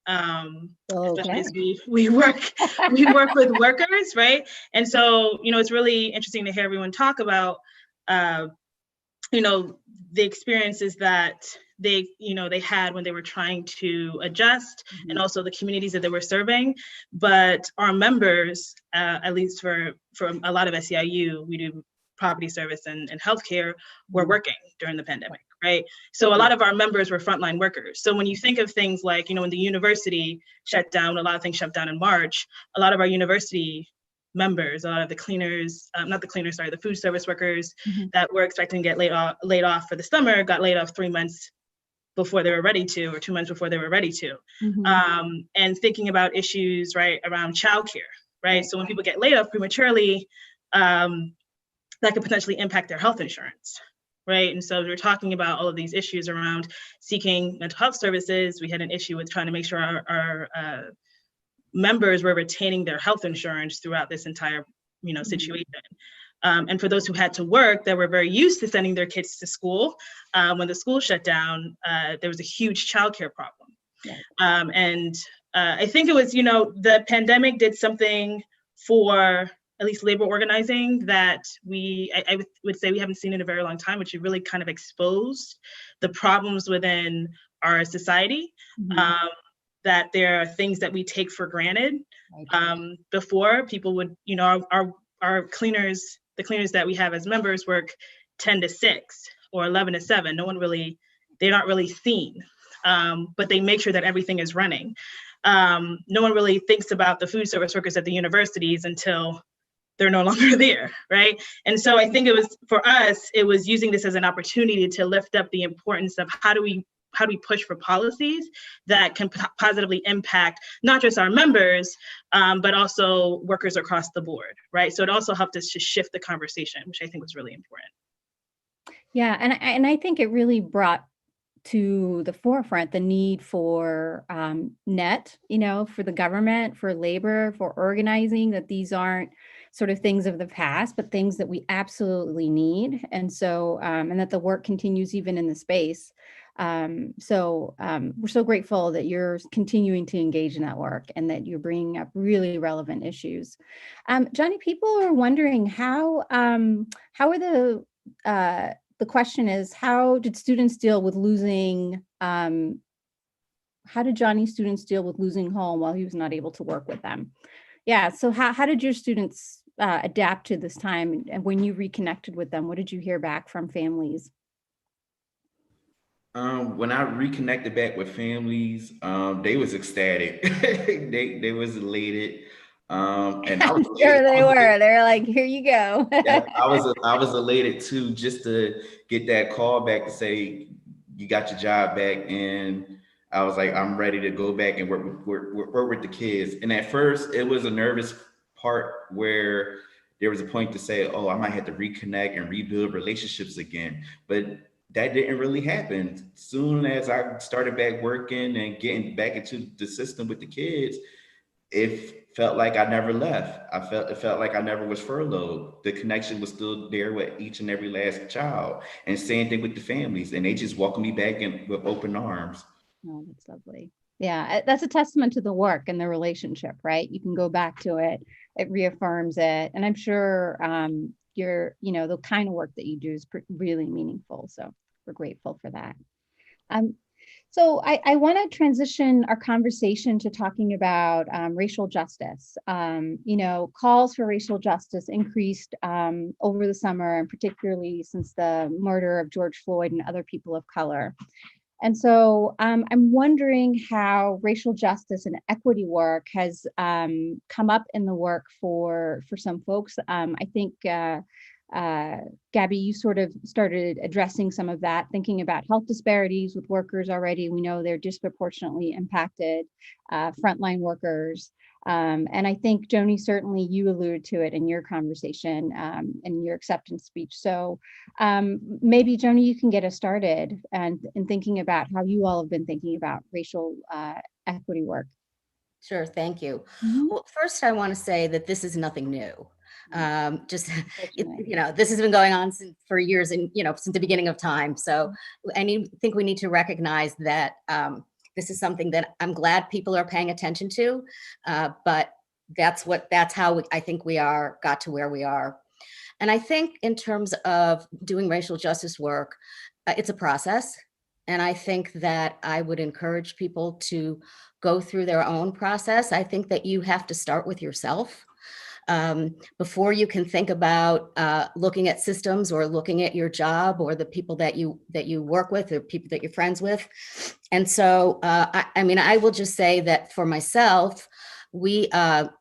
Especially as we work with workers, right? And so, it's really interesting to hear everyone talk about the experiences that they had when they were trying to adjust, and also the communities that they were serving. But our members, at least for a lot of SEIU, we do property service and healthcare, were working during the pandemic, right? So a lot of our members were frontline workers. So when you think of things like, when the university shut down, a lot of things shut down in March, a lot of our university members, a lot of the cleaners, the food service workers that were expecting to get laid off for the summer got laid off 3 months before they were ready to, or 2 months before they were ready to. And thinking about issues, right, around childcare, right? So when people get laid off prematurely, that could potentially impact their health insurance, right? And so we're talking about all of these issues around seeking mental health services. We had an issue with trying to make sure our members were retaining their health insurance throughout this entire, situation. And for those who had to work, that were very used to sending their kids to school, when the school shut down, there was a huge childcare problem. And I think it was, the pandemic did something for at least labor organizing that I would say we haven't seen in a very long time, which it really kind of exposed the problems within our society. That there are things that we take for granted. Before, people would, our cleaners, the cleaners that we have as members work 10 to 6 or 11 to 7. They're not really seen, but they make sure that everything is running. No one really thinks about the food service workers at the universities until they're no longer there, right? And so I think for us, it was using this as an opportunity to lift up the importance of how do we push for policies that can positively impact not just our members, but also workers across the board, right? So it also helped us to shift the conversation, which I think was really important. Yeah, and I think it really brought to the forefront the need for net, for the government, for labor, for organizing, that these aren't sort of things of the past, but things that we absolutely need. And so, and that the work continues even in the space. So we're so grateful that you're continuing to engage in that work and that you're bringing up really relevant issues. Johnny, people are wondering how are the question is, how did students deal with losing, how did Johnny's students deal with losing home while he was not able to work with them? Yeah, so how did your students adapt to this time? And when you reconnected with them, what did you hear back from families? When I reconnected back with families, they was ecstatic. They was elated. And I was Sure they were. They're like, here you go. yeah, I was elated too, just to get that call back to say you got your job back, and I was like, I'm ready to go back and work with the kids. And at first, it was a nervous part where there was a point to say, oh, I might have to reconnect and rebuild relationships again, but that didn't really happen. Soon as I started back working and getting back into the system with the kids, it felt like I never left. It felt like I never was furloughed. The connection was still there with each and every last child. And same thing with the families. And they just welcomed me back in with open arms. Oh, that's lovely. Yeah, that's a testament to the work and the relationship, right? You can go back to it. It reaffirms it. And I'm sure the kind of work that you do is really meaningful. So we're grateful for that. So I want to transition our conversation to talking about racial justice. Calls for racial justice increased over the summer, and particularly since the murder of George Floyd and other people of color. And so I'm wondering how racial justice and equity work has come up in the work for some folks. I think Gabby, you sort of started addressing some of that, thinking about health disparities with workers already. We know they're disproportionately impacted, frontline workers. And I think, Joni, certainly you alluded to it in your conversation and your acceptance speech. So maybe, Joni, you can get us started and in thinking about how you all have been thinking about racial equity work. Sure, thank you. Mm-hmm. Well, first I want to say that this is nothing new. This has been going on for years and, since the beginning of time. So I think we need to recognize that this is something that I'm glad people are paying attention to, but that's how I think we got to where we are. And I think in terms of doing racial justice work, it's a process. And I think that I would encourage people to go through their own process. I think that you have to start with yourself. Before you can think about looking at systems or looking at your job or the people that you work with or people that you're friends with. And so, I will just say that for myself, we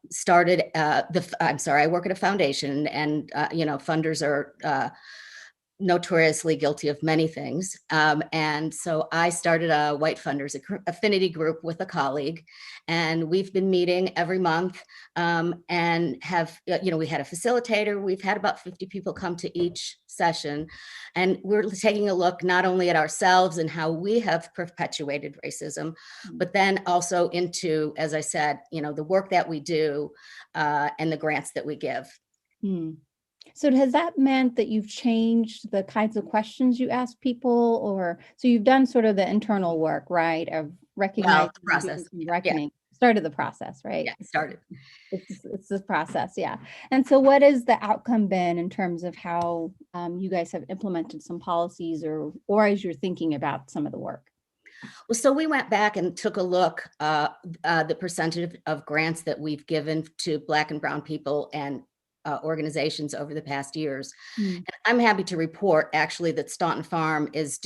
started I work at a foundation, and funders are notoriously guilty of many things. And so I started a white funders affinity group with a colleague, and we've been meeting every month and have, we had a facilitator. We've had about 50 people come to each session, and we're taking a look not only at ourselves and how we have perpetuated racism, but then also into, as I said, the work that we do and the grants that we give. So has that meant that you've changed the kinds of questions you ask people, or so you've done sort of the internal work, right, of recognizing the process, reckoning, started the process, right? Yeah, started. It's this process, yeah. And so, what has the outcome been in terms of how you guys have implemented some policies, or as you're thinking about some of the work? Well, so we went back and took a look the percentage of grants that we've given to Black and Brown people and organizations over the past years. Mm. And I'm happy to report actually that Staunton Farm is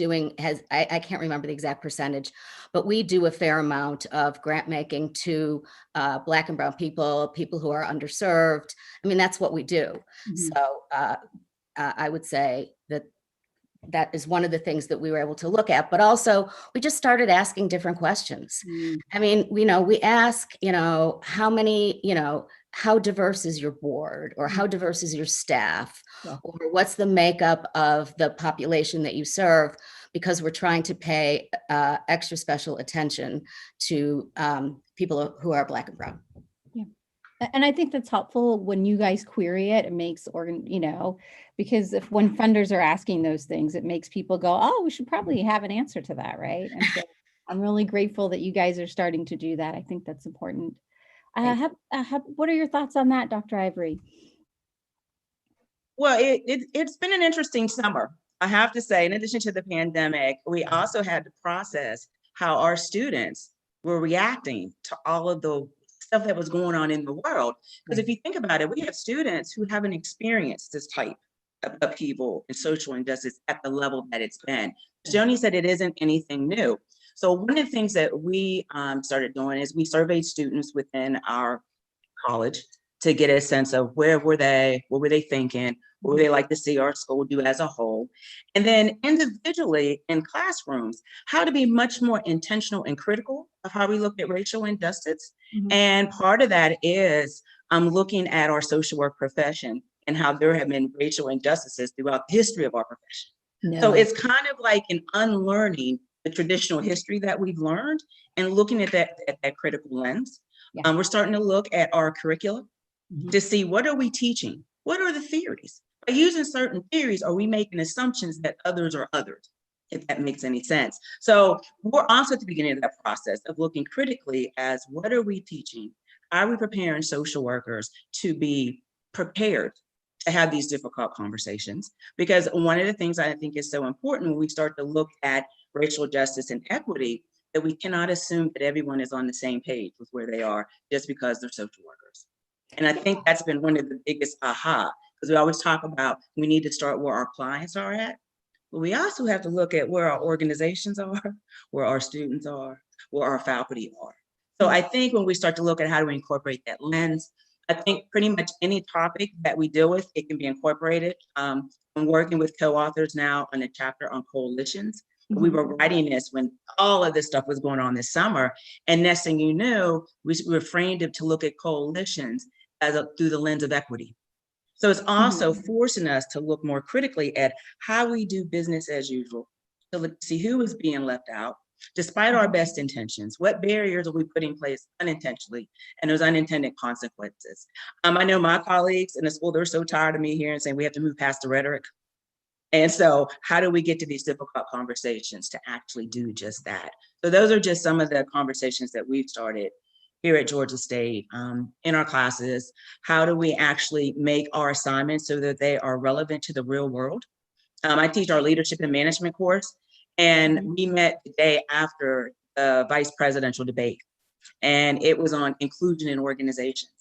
I can't remember the exact percentage, but we do a fair amount of grant making to Black and brown people who are underserved. I mean, that's what we do. Mhm. So I would say that is one of the things that we were able to look at, but also we just started asking different questions. Mm. I mean, we ask, how many, how diverse is your board, or how diverse is your staff, Yeah. or what's the makeup of the population that you serve, because we're trying to pay extra special attention to people who are Black and brown. And I think that's helpful when you guys query it. It makes because when funders are asking those things, it makes people go, oh, we should probably have an answer to that, right? And so I'm really grateful that you guys are starting to do that. I think that's important. What are your thoughts on that, Dr. Ivory? Well, it's been an interesting summer. I have to say, in addition to the pandemic, we also had to process how our students were reacting to all of the stuff that was going on in the world. Because if you think about it, we have students who haven't experienced this type of upheaval and social injustice at the level that it's been. Joni said it isn't anything new. So one of the things that we started doing is we surveyed students within our college to get a sense of where were they, what were they thinking, what would they like to see our school do as a whole, and then individually in classrooms, how to be much more intentional and critical of how we look at racial injustice. Mhm. And part of that is looking at our social work profession and how there have been racial injustices throughout the history of our profession. No. So it's kind of like an unlearning the traditional history that we've learned and looking at that critical lens. Yeah. We're starting to look at our curriculum to see what are we teaching? What are the theories? By using certain theories, are we making assumptions that others are others? If that makes any sense. So we're also at the beginning of that process of looking critically as what are we teaching? Are we preparing social workers to be prepared to have these difficult conversations? Because one of the things I think is so important when we start to look at racial justice and equity, that we cannot assume that everyone is on the same page with where they are just because they're social workers. And I think that's been one of the biggest aha, because we always talk about we need to start where our clients are at, but we also have to look at where our organizations are, where our students are, where our faculty are. So I think when we start to look at how do we incorporate that lens, I think pretty much any topic that we deal with, it can be incorporated. I'm working with co-authors now on a chapter on coalitions. We were writing this when all of this stuff was going on this summer. And next thing you knew, we reframed it to look at coalitions through the lens of equity. So it's also forcing us to look more critically at how we do business as usual, to see who is being left out, despite our best intentions. What barriers are we putting in place unintentionally, and those unintended consequences? I know my colleagues in the school, they're so tired of me here and saying we have to move past the rhetoric. And so how do we get to these difficult conversations to actually do just that? So those are just some of the conversations that we've started here at Georgia State in our classes. How do we actually make our assignments so that they are relevant to the real world? I teach our leadership and management course, and we met the day after the vice presidential debate, and it was on inclusion in organizations.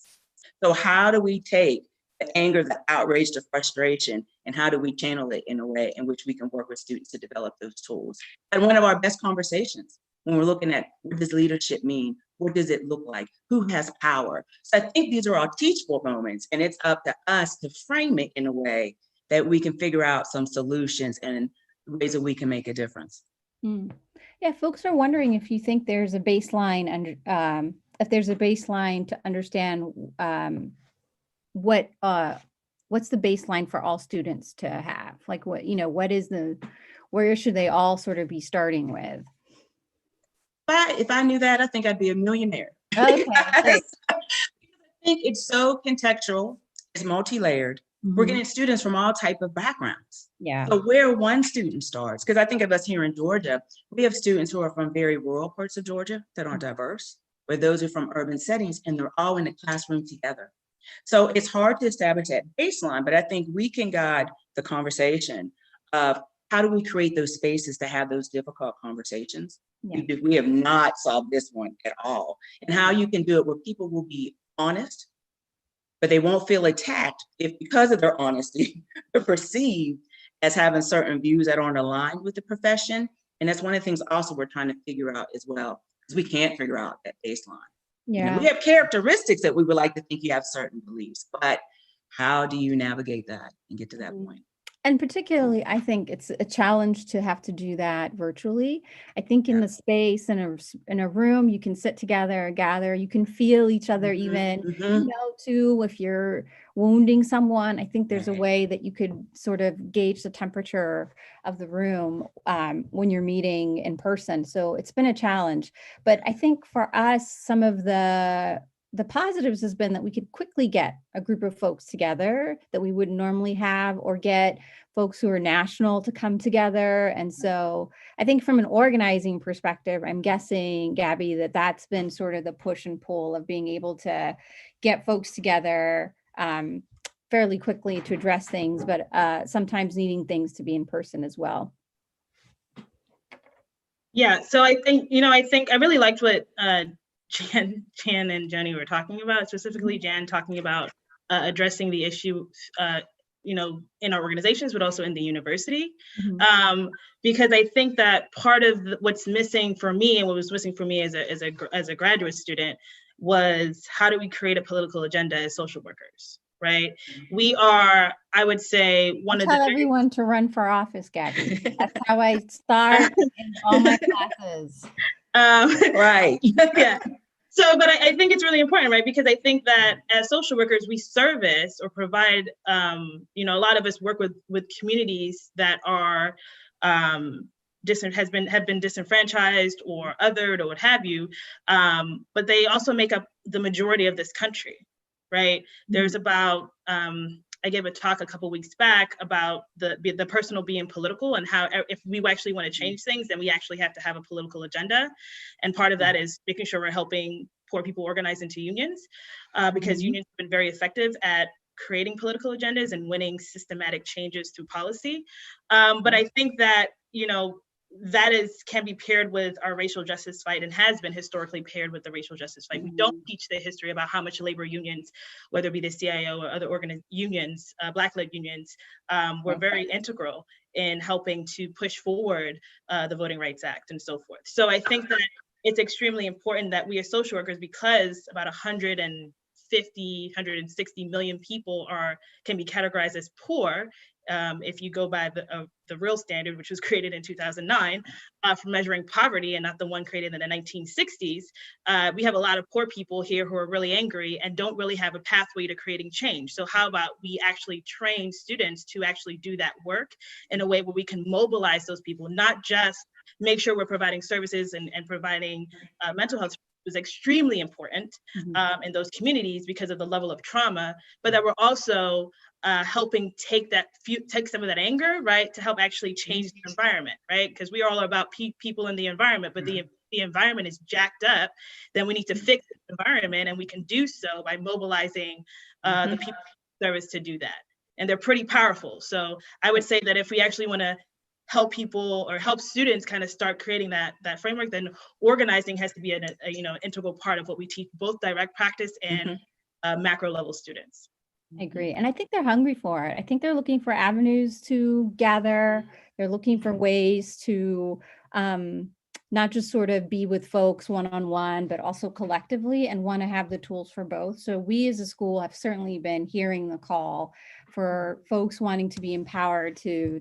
So how do we take the anger, the outrage, the frustration, and how do we channel it in a way in which we can work with students to develop those tools? And one of our best conversations when we're looking at what does leadership mean? What does it look like? Who has power? So I think these are all teachable moments, and it's up to us to frame it in a way that we can figure out some solutions and ways that we can make a difference. Yeah, folks are wondering if you think there's a baseline if there's a baseline to understand what's the baseline for all students to have? Like where should they all sort of be starting with? If I knew that, I think I'd be a millionaire. Okay, great. I think it's so contextual, it's multi-layered. We're getting students from all type of backgrounds. Yeah. So where one student starts, because I think of us here in Georgia, we have students who are from very rural parts of Georgia that aren't diverse, where those are from urban settings, and they're all in the classroom together. So it's hard to establish that baseline, but I think we can guide the conversation of how do we create those spaces to have those difficult conversations. Yeah. We have not solved this one at all. And how you can do it where people will be honest, but they won't feel attacked if, because of their honesty, they're perceived as having certain views that aren't aligned with the profession. And that's one of the things also we're trying to figure out as well, because we can't figure out that baseline. You know, we have characteristics that we would like to think you have certain beliefs, but how do you navigate that and get to that point? And particularly, I think it's a challenge to have to do that virtually. I think in the space, in a room, you can sit together, gather, you can feel each other even, you know, too, if you're wounding someone. I think there's a way that you could sort of gauge the temperature of the room when you're meeting in person. So it's been a challenge. But I think for us, some of the positives has been that we could quickly get a group of folks together that we wouldn't normally have, or get folks who are national to come together. And so I think from an organizing perspective, I'm guessing, Gabby, that that's been sort of the push and pull of being able to get folks together fairly quickly to address things, but sometimes needing things to be in person as well. Yeah, so I think, I really liked what Jan and Jenny were talking about, specifically Jan talking about addressing the issue, in our organizations, but also in the university. Because I think that part of what's missing for me, and what was missing for me as a graduate student, was how do we create a political agenda as social workers, right? We are, I would say, Tell everyone to run for office, Gabby. That's how I start in all my classes. Right. Yeah. So, but I think it's really important, right? Because I think that as social workers, we service or provide, a lot of us work with communities that are have been disenfranchised or othered or what have you, but they also make up the majority of this country, right? There's about, I gave a talk a couple weeks back about the personal being political, and how if we actually want to change things, then we actually have to have a political agenda. And part of that is making sure we're helping poor people organize into unions, because unions have been very effective at creating political agendas and winning systematic changes through policy. But I think that, that can be paired with our racial justice fight, and has been historically paired with the racial justice fight. We don't teach the history about how much labor unions, whether it be the CIO or other unions, Black-led unions, were very integral in helping to push forward the Voting Rights Act and so forth. So I think that it's extremely important that we as social workers, because about 160 million people can be categorized as poor, if you go by the real standard, which was created in 2009 for measuring poverty, and not the one created in the 1960s. We have a lot of poor people here who are really angry and don't really have a pathway to creating change. So how about we actually train students to actually do that work in a way where we can mobilize those people, not just make sure we're providing services and providing mental health is extremely important in those communities because of the level of trauma, but that we're also helping take some of that anger, right, to help actually change the environment, right? Because we are all about people in the environment, but the environment is jacked up. Then we need to fix the environment, and we can do so by mobilizing the people service to do that. And they're pretty powerful. So I would say that if we actually want to help people or help students kind of start creating that framework, then organizing has to be an integral part of what we teach both direct practice and macro level students. I agree. And I think they're hungry for it. I think they're looking for avenues to gather. They're looking for ways to not just sort of be with folks one-on-one, but also collectively, and want to have the tools for both. So we as a school have certainly been hearing the call for folks wanting to be empowered to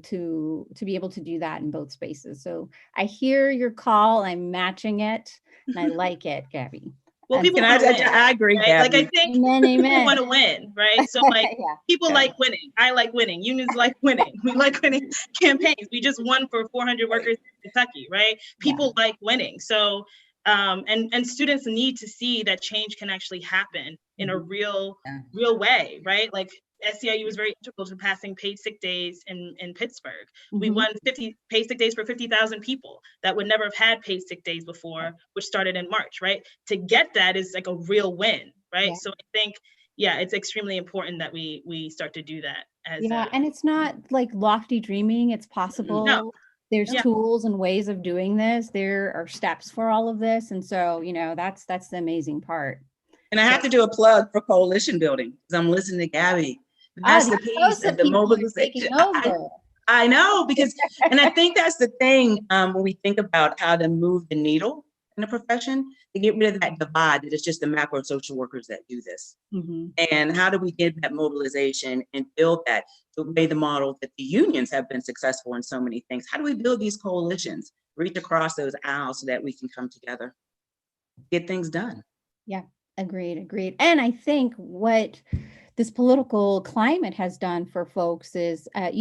be able to do that in both spaces. So I hear your call, I'm matching it, and I like it, Gabby. Well, people I agree, right? Like I think people want to win, right? So like people like winning. I like winning. Unions like winning. We like winning campaigns. We just won for 400 workers in Kentucky, right? People like winning. So and students need to see that change can actually happen in a real way, right? Like SEIU was very integral to passing paid sick days in Pittsburgh. We won 50 paid sick days for 50,000 people that would never have had paid sick days before, which started in March, right? To get that is like a real win, right? Yeah. So I think, it's extremely important that we start to do that. And it's not like lofty dreaming, it's possible. No. There's tools and ways of doing this. There are steps for all of this. And so, that's the amazing part. And I have to do a plug for coalition building because I'm listening to Gabby. That's the piece of the mobilization. I know, because, and I think that's the thing when we think about how to move the needle in a profession, to get rid of that divide that it's just the macro social workers that do this. And how do we get that mobilization and build that to obey the model that the unions have been successful in so many things? How do we build these coalitions, reach across those aisles so that we can come together, get things done? Yeah, agreed. And I think what this political climate has done for folks is, I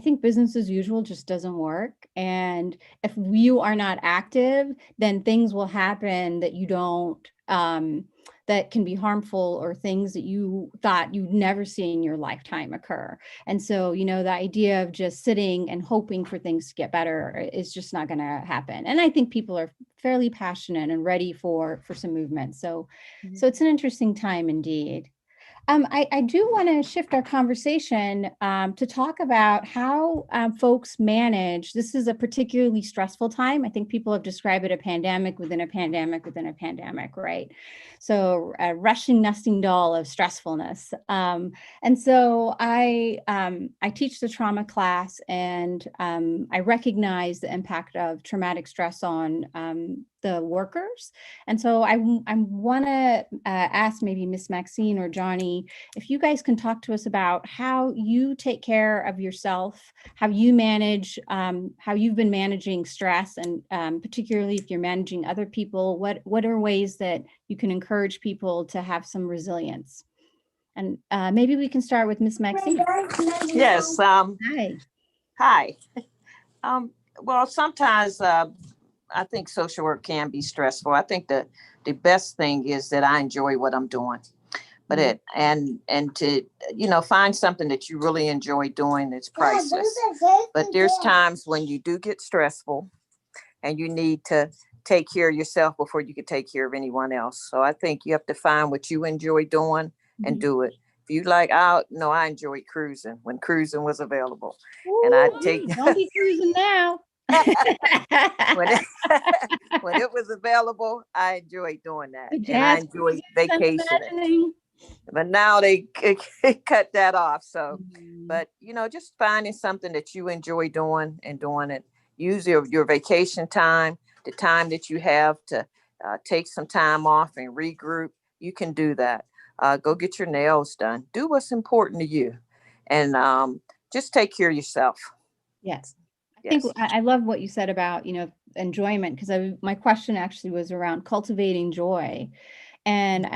think business as usual just doesn't work. And if you are not active, then things will happen that you don't, that can be harmful, or things that you thought you'd never see in your lifetime occur. And so, the idea of just sitting and hoping for things to get better is just not going to happen. And I think people are fairly passionate and ready for some movement. So it's an interesting time indeed. I do want to shift our conversation to talk about how folks manage. This is a particularly stressful time. I think people have described it a pandemic within a pandemic within a pandemic, right? So a rushing nesting doll of stressfulness. And so I teach the trauma class, and I recognize the impact of traumatic stress on the workers. And so I want to ask maybe Miss Maxine or Johnny, if you guys can talk to us about how you take care of yourself, how you manage, how you've been managing stress, and particularly if you're managing other people, what are ways that you can encourage people to have some resilience? And maybe we can start with Miss Maxine. Yes. Hi. Well, sometimes I think social work can be stressful. I think the best thing is that I enjoy what I'm doing, but and to, find something that you really enjoy doing, it's priceless. But there's times when you do get stressful and you need to take care of yourself before you can take care of anyone else. So I think you have to find what you enjoy doing and do it. If you like out, no, I enjoyed cruising when cruising was available. Ooh, and I take don't be cruising now. when it was available, I enjoyed doing that. And I enjoyed vacationing. But now they cut that off. So, but just finding something that you enjoy doing and doing it. Use your vacation time, the time that you have to take some time off and regroup. You can do that. Go get your nails done. Do what's important to you, and just take care of yourself. Yes. I think I love what you said about, enjoyment, because my question actually was around cultivating joy. And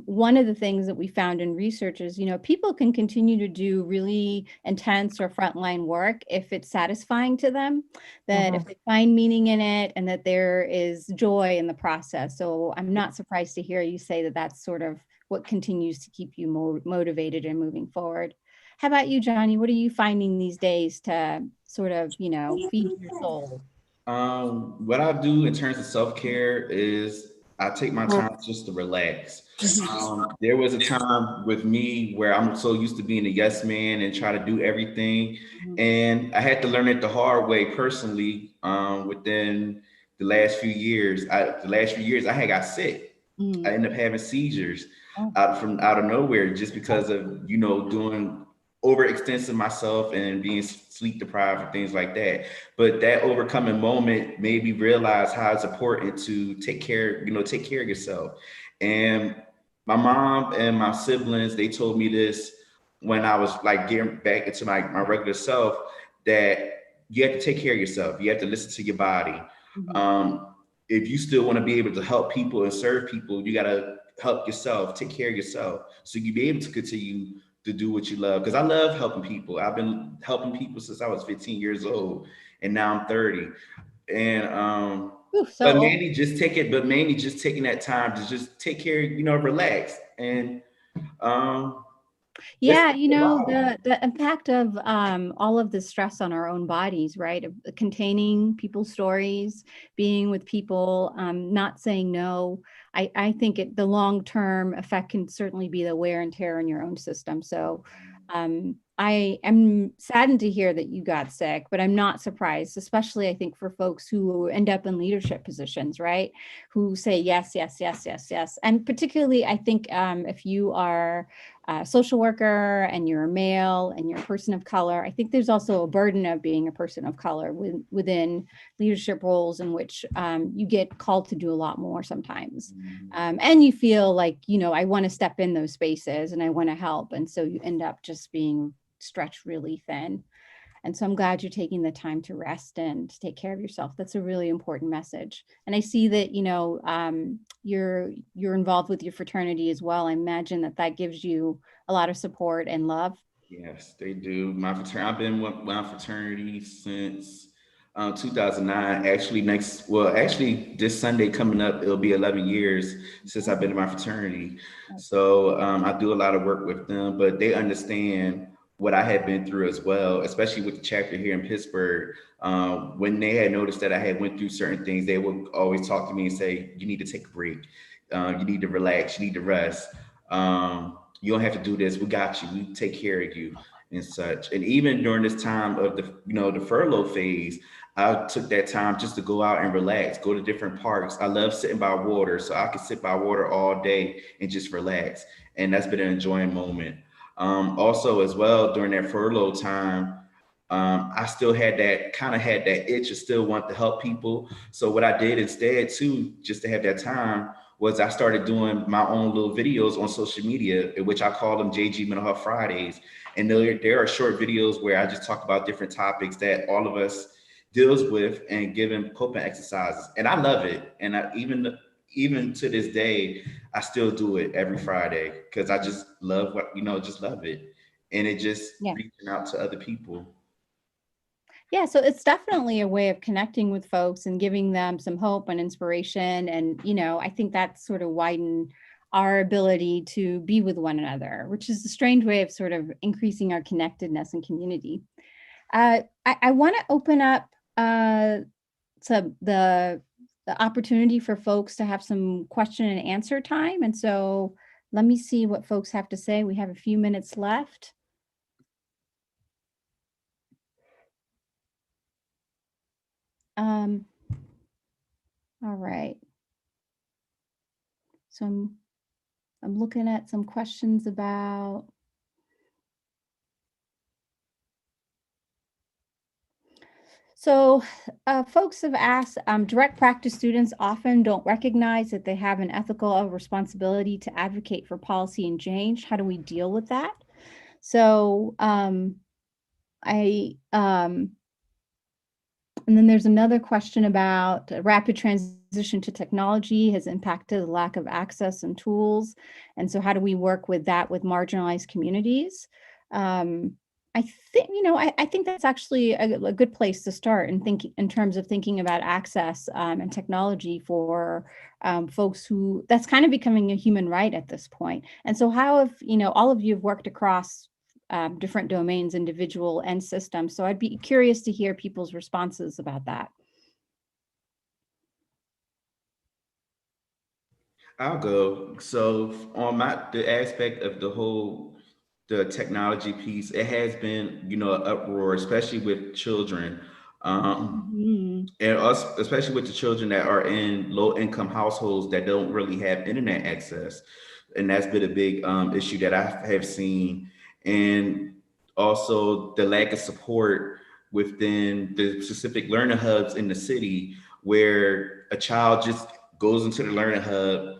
one of the things that we found in research is, people can continue to do really intense or frontline work if it's satisfying to them, that if they find meaning in it and that there is joy in the process. So I'm not surprised to hear you say that that's sort of what continues to keep you more motivated and moving forward. How about you, Johnny? What are you finding these days to sort of, feed your soul? What I do in terms of self-care is I take my time just to relax. There was a time with me where I'm so used to being a yes man and try to do everything. And I had to learn it the hard way personally within the last few years. I had got sick. I ended up having seizures out of nowhere just because of, doing overextending myself and being sleep deprived and things like that. But that overcoming moment made me realize how it's important to take care of yourself. And my mom and my siblings, they told me this when I was like getting back into my regular self, that you have to take care of yourself. You have to listen to your body. If you still want to be able to help people and serve people, you got to help yourself, take care of yourself, so you be able to continue to do what you love. Because I love helping people. I've been helping people since I was 15 years old, and now I'm 30. And but mainly just taking that time to just take care, relax. And yeah, the impact of all of the stress on our own bodies, right? Of containing people's stories, being with people, not saying no. I think the long-term effect can certainly be the wear and tear in your own system. So I am saddened to hear that you got sick, but I'm not surprised, especially I think for folks who end up in leadership positions, right? Who say yes, yes, yes, yes, yes. And particularly, I think if you are a social worker and you're a male and you're a person of color, I think there's also a burden of being a person of color within leadership roles in which you get called to do a lot more sometimes. And you feel like, I want to step in those spaces and I want to help. And so you end up just being stretched really thin. And so I'm glad you're taking the time to rest and to take care of yourself. That's a really important message. And I see that, you're involved with your fraternity as well. I imagine that gives you a lot of support and love. Yes, they do. I've been with my fraternity since 2009. Actually, this Sunday coming up, it'll be 11 years since I've been in my fraternity. So I do a lot of work with them, but they understand what I had been through as well, especially with the chapter here in Pittsburgh. When they had noticed that I had went through certain things, they would always talk to me and say, "You need to take a break. You need to relax. You need to rest. You don't have to do this. We got you. We take care of you," and such. And even during this time of the furlough phase, I took that time just to go out and relax, go to different parks. I love sitting by water, so I could sit by water all day and just relax. And that's been an enjoying moment. Also, as well, during that furlough time, I still had that itch to still want to help people. So what I did instead too, just to have that time, was I started doing my own little videos on social media, in which I call them JG Mental Health Fridays. And there are short videos where I just talk about different topics that all of us deals with and give them coping exercises. And I love it. And even to this day, I still do it every Friday because I just love just love it. And it just reaching out to other people. Yeah, so it's definitely a way of connecting with folks and giving them some hope and inspiration. And, I think that's sort of widened our ability to be with one another, which is a strange way of sort of increasing our connectedness and community. I want to open up to the opportunity for folks to have some question and answer time. And so let me see what folks have to say. We have a few minutes left. All right. So I'm looking at some questions about. So folks have asked, direct practice students often don't recognize that they have an ethical responsibility to advocate for policy and change. How do we deal with that? So and then there's another question about rapid transition to technology has impacted the lack of access and tools. And so how do we work with that with marginalized communities? I think, I think that's actually a good place to start and think in terms of thinking about access and technology for folks who that's kind of becoming a human right at this point. And so how have, all of you have worked across different domains, individual and systems. So I'd be curious to hear people's responses about that. I'll go. So on the aspect of the technology piece, it has been, an uproar, especially with children. And us, especially with the children that are in low income households that don't really have internet access. And that's been a big issue that I have seen. And also the lack of support within the specific learning hubs in the city, where a child just goes into the learning hub,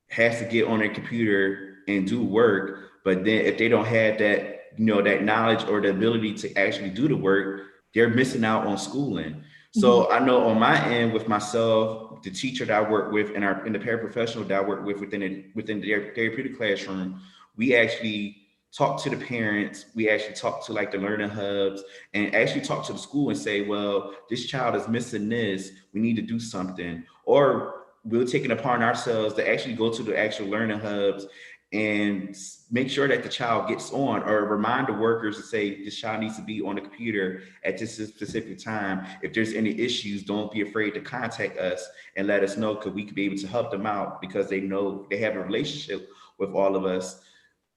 has to get on their computer and do work. But then if they don't have that, that knowledge or the ability to actually do the work, they're missing out on schooling. So I know on my end with myself, the teacher that I work with and the paraprofessional that I work with within the therapeutic classroom, we actually talk to the parents. We actually talk to like the learning hubs and actually talk to the school and say, well, this child is missing this. We need to do something. Or we'll take it upon ourselves to actually go to the actual learning hubs and make sure that the child gets on, or remind the workers to say this child needs to be on the computer at this specific time. If there's any issues, don't be afraid to contact us and let us know, because we could be able to help them out, because they know they have a relationship with all of us,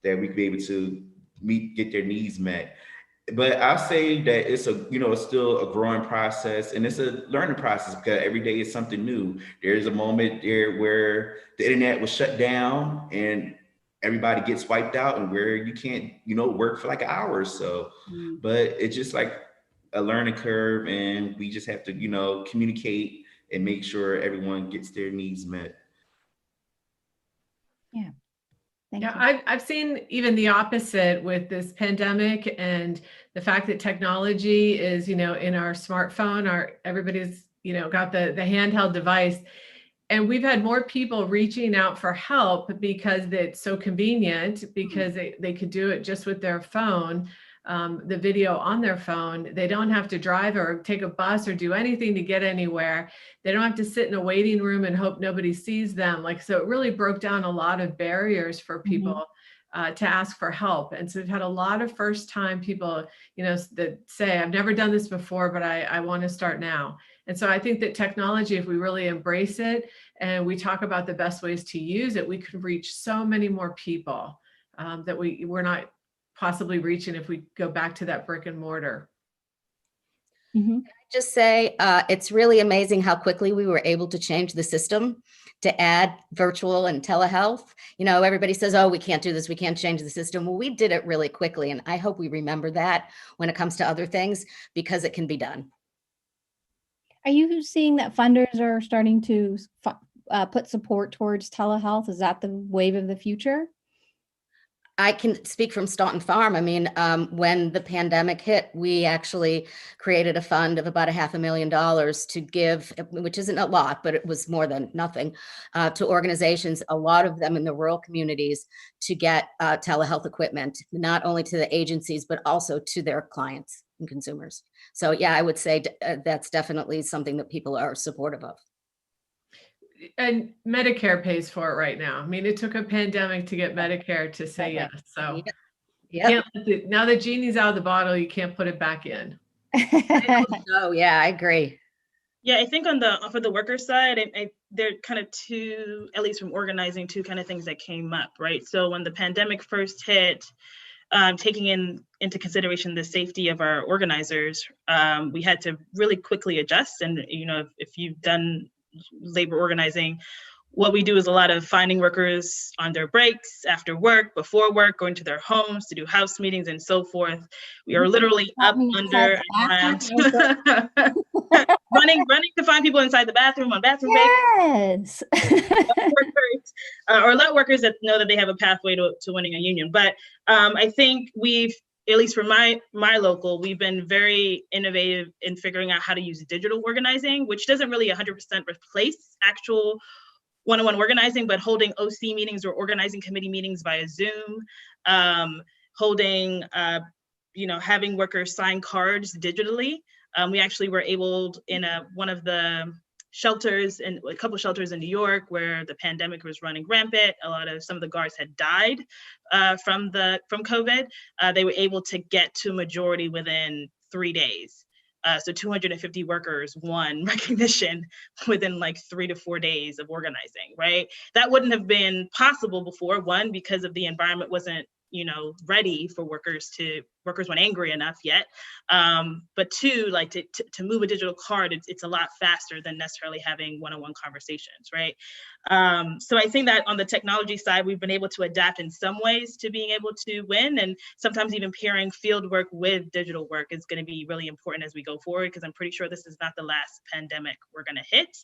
that we could be able to get their needs met. But I say that it's it's still a growing process, and it's a learning process because every day is something new. There's a moment there where the internet was shut down and everybody gets wiped out, and where you can't, work for like an hour or so. But it's just like a learning curve, and we just have to, communicate and make sure everyone gets their needs met. Yeah. Thank Yeah, you. I've seen even the opposite with this pandemic and the fact that technology is, in our smartphone, everybody's, got the handheld device. And we've had more people reaching out for help because it's so convenient, because they could do it just with their phone, the video on their phone. They don't have to drive or take a bus or do anything to get anywhere. They don't have to sit in a waiting room and hope nobody sees them. So it really broke down a lot of barriers for people to ask for help. And so we've had a lot of first-time people, that say, I've never done this before, but I want to start now. And so I think that technology, if we really embrace it and we talk about the best ways to use it, we can reach so many more people that we're not possibly reaching if we go back to that brick and mortar. Just say it's really amazing how quickly we were able to change the system to add virtual and telehealth. Everybody says, oh, we can't do this, we can't change the system. Well, we did it really quickly. And I hope we remember that when it comes to other things, because it can be done. Are you seeing that funders are starting to put support towards telehealth? Is that the wave of the future? I can speak from Staunton Farm. I mean, when the pandemic hit, we actually created a fund of about $500,000 to give, which isn't a lot, but it was more than nothing, to organizations, a lot of them in the rural communities, to get telehealth equipment, not only to the agencies, but also to their clients and consumers. So yeah, I would say that's definitely something that people are supportive of. And Medicare pays for it right now. I mean, it took a pandemic to get Medicare to say yes. So now the genie's out of the bottle, you can't put it back in. Oh yeah, I agree. Yeah, I think for the worker side, there are kind of two, at least from organizing, two kind of things that came up, right? So when the pandemic first hit, taking into consideration the safety of our organizers, we had to really quickly adjust. And if you've done labor organizing, what we do is a lot of finding workers on their breaks, after work, before work, going to their homes to do house meetings and so forth. We are literally up, under, and around, running to find people inside the bathroom, on bathroom breaks. Or let workers that know that they have a pathway to winning a union. But I think we've, at least for my local, we've been very innovative in figuring out how to use digital organizing, which doesn't really 100% replace actual one-on-one organizing, but holding OC meetings or organizing committee meetings via Zoom, holding, having workers sign cards digitally. We actually were able, in one of the shelters, and a couple of shelters in New York where the pandemic was running rampant, some of the guards had died from COVID. They were able to get to majority within 3 days. So 250 workers won recognition within like 3 to 4 days of organizing, right? That wouldn't have been possible before, one, because of the environment wasn't, ready for workers weren't angry enough yet. But two, like to move a digital card, it's a lot faster than necessarily having one-on-one conversations, right? So I think that on the technology side, we've been able to adapt in some ways to being able to win, and sometimes even pairing field work with digital work is going to be really important as we go forward, because I'm pretty sure this is not the last pandemic we're going to hit.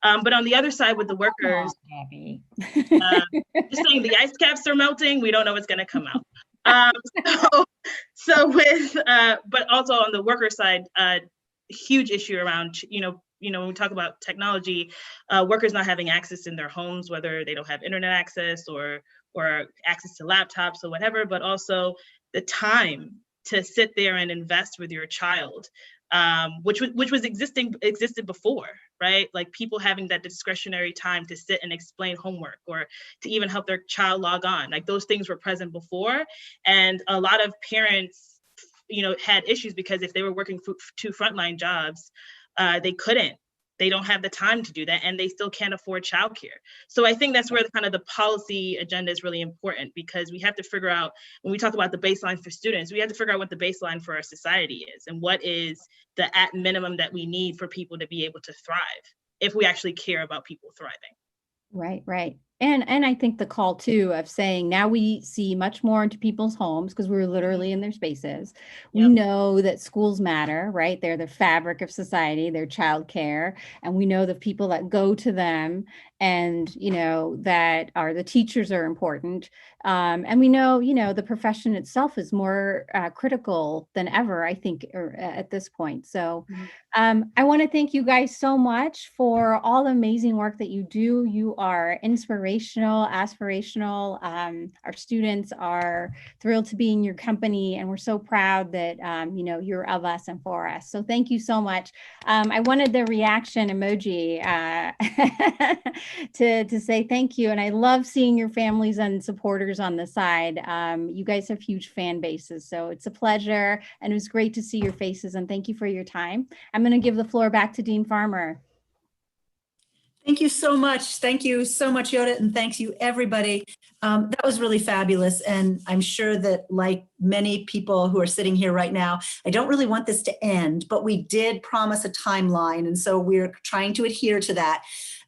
But on the other side with the workers, just saying the ice caps are melting, we don't know what's going to come out. But also on the worker side, huge issue around, when we talk about technology, workers not having access in their homes, whether they don't have internet access or access to laptops or whatever, but also the time to sit there and invest with your child, which existed before, right? Like people having that discretionary time to sit and explain homework or to even help their child log on. Like those things were present before. And a lot of parents, had issues because if they were working two frontline jobs, they couldn't they don't have the time to do that, and they still can't afford childcare. So I think that's where kind of the policy agenda is really important, because we have to figure out, when we talk about the baseline for students, we have to figure out what the baseline for our society is, and what is the at minimum that we need for people to be able to thrive, if we actually care about people thriving. Right, right. And I think the call too of saying now we see much more into people's homes because we're literally in their spaces. We Yep. know that schools matter, right? They're the fabric of society, they're childcare. And we know the people that go to them and, you know, that are the teachers are important. And we know, you know, the profession itself is more critical than ever, I think, at this point. So I want to thank you guys so much for all the amazing work that you do. You are inspirational, aspirational. Our students are thrilled to be in your company, and we're so proud that you know, you're of us and for us. So thank you so much. I wanted the reaction emoji to say thank you, and I love seeing your families and supporters on the side. You guys have huge fan bases, so it's a pleasure, and it was great to see your faces. And thank you for your time. I'm going to give the floor back to Dean Farmer. Thank you so much. Thank you so much, Yoda, and thanks you, everybody. That was really fabulous. And I'm sure that, like many people who are sitting here right now, I don't really want this to end, but we did promise a timeline. And so we're trying to adhere to that.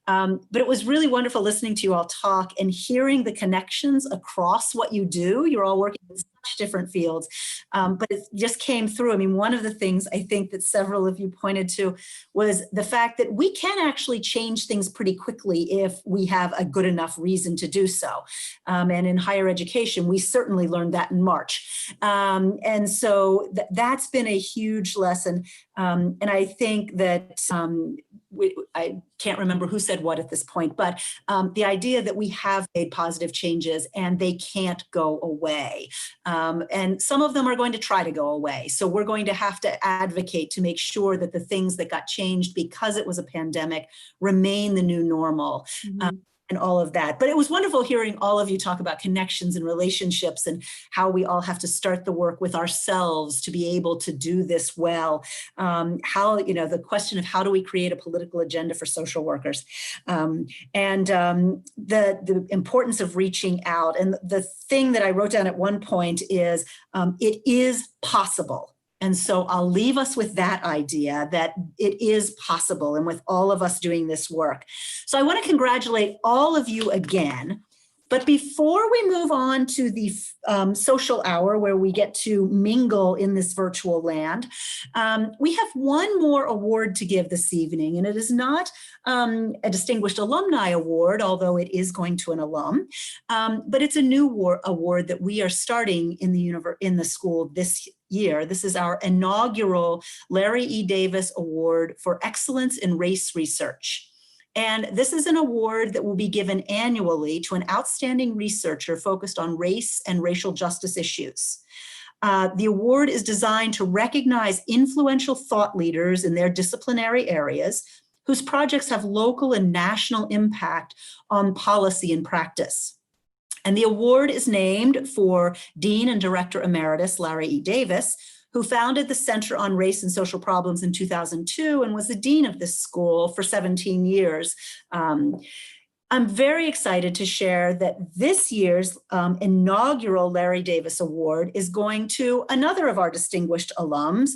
But it was really wonderful listening to you all talk and hearing the connections across what you do. You're all working in such different fields, but it just came through. I mean, one of the things I think that several of you pointed to was the fact that we can actually change things pretty quickly if we have a good enough reason to do so. And in higher education, we certainly learned that in March. And so that's been a huge lesson. And I think that I can't remember who said what at this point, but the idea that we have made positive changes and they can't go away. And some of them are going to try to go away. So we're going to have to advocate to make sure that the things that got changed because it was a pandemic remain the new normal. And all of that. But it was wonderful hearing all of you talk about connections and relationships and how we all have to start the work with ourselves to be able to do this well. How, you know, the question of how do we create a political agenda for social workers, and the importance of reaching out. And the thing that I wrote down at one point is it is possible. And so I'll leave us with that idea that it is possible, and with all of us doing this work. So I want to congratulate all of you again. But before we move on to the social hour where we get to mingle in this virtual land, we have one more award to give this evening, and it is not a Distinguished Alumni Award, although it is going to an alum, but it's a new award that we are starting in the school this year. This is our inaugural Larry E. Davis Award for Excellence in Race Research. And this is an award that will be given annually to an outstanding researcher focused on race and racial justice issues. The award is designed to recognize influential thought leaders in their disciplinary areas whose projects have local and national impact on policy and practice. And the award is named for Dean and Director Emeritus Larry E. Davis, who founded the Center on Race and Social Problems in 2002 and was the dean of this school for 17 years. I'm very excited to share that this year's inaugural Larry Davis Award is going to another of our distinguished alums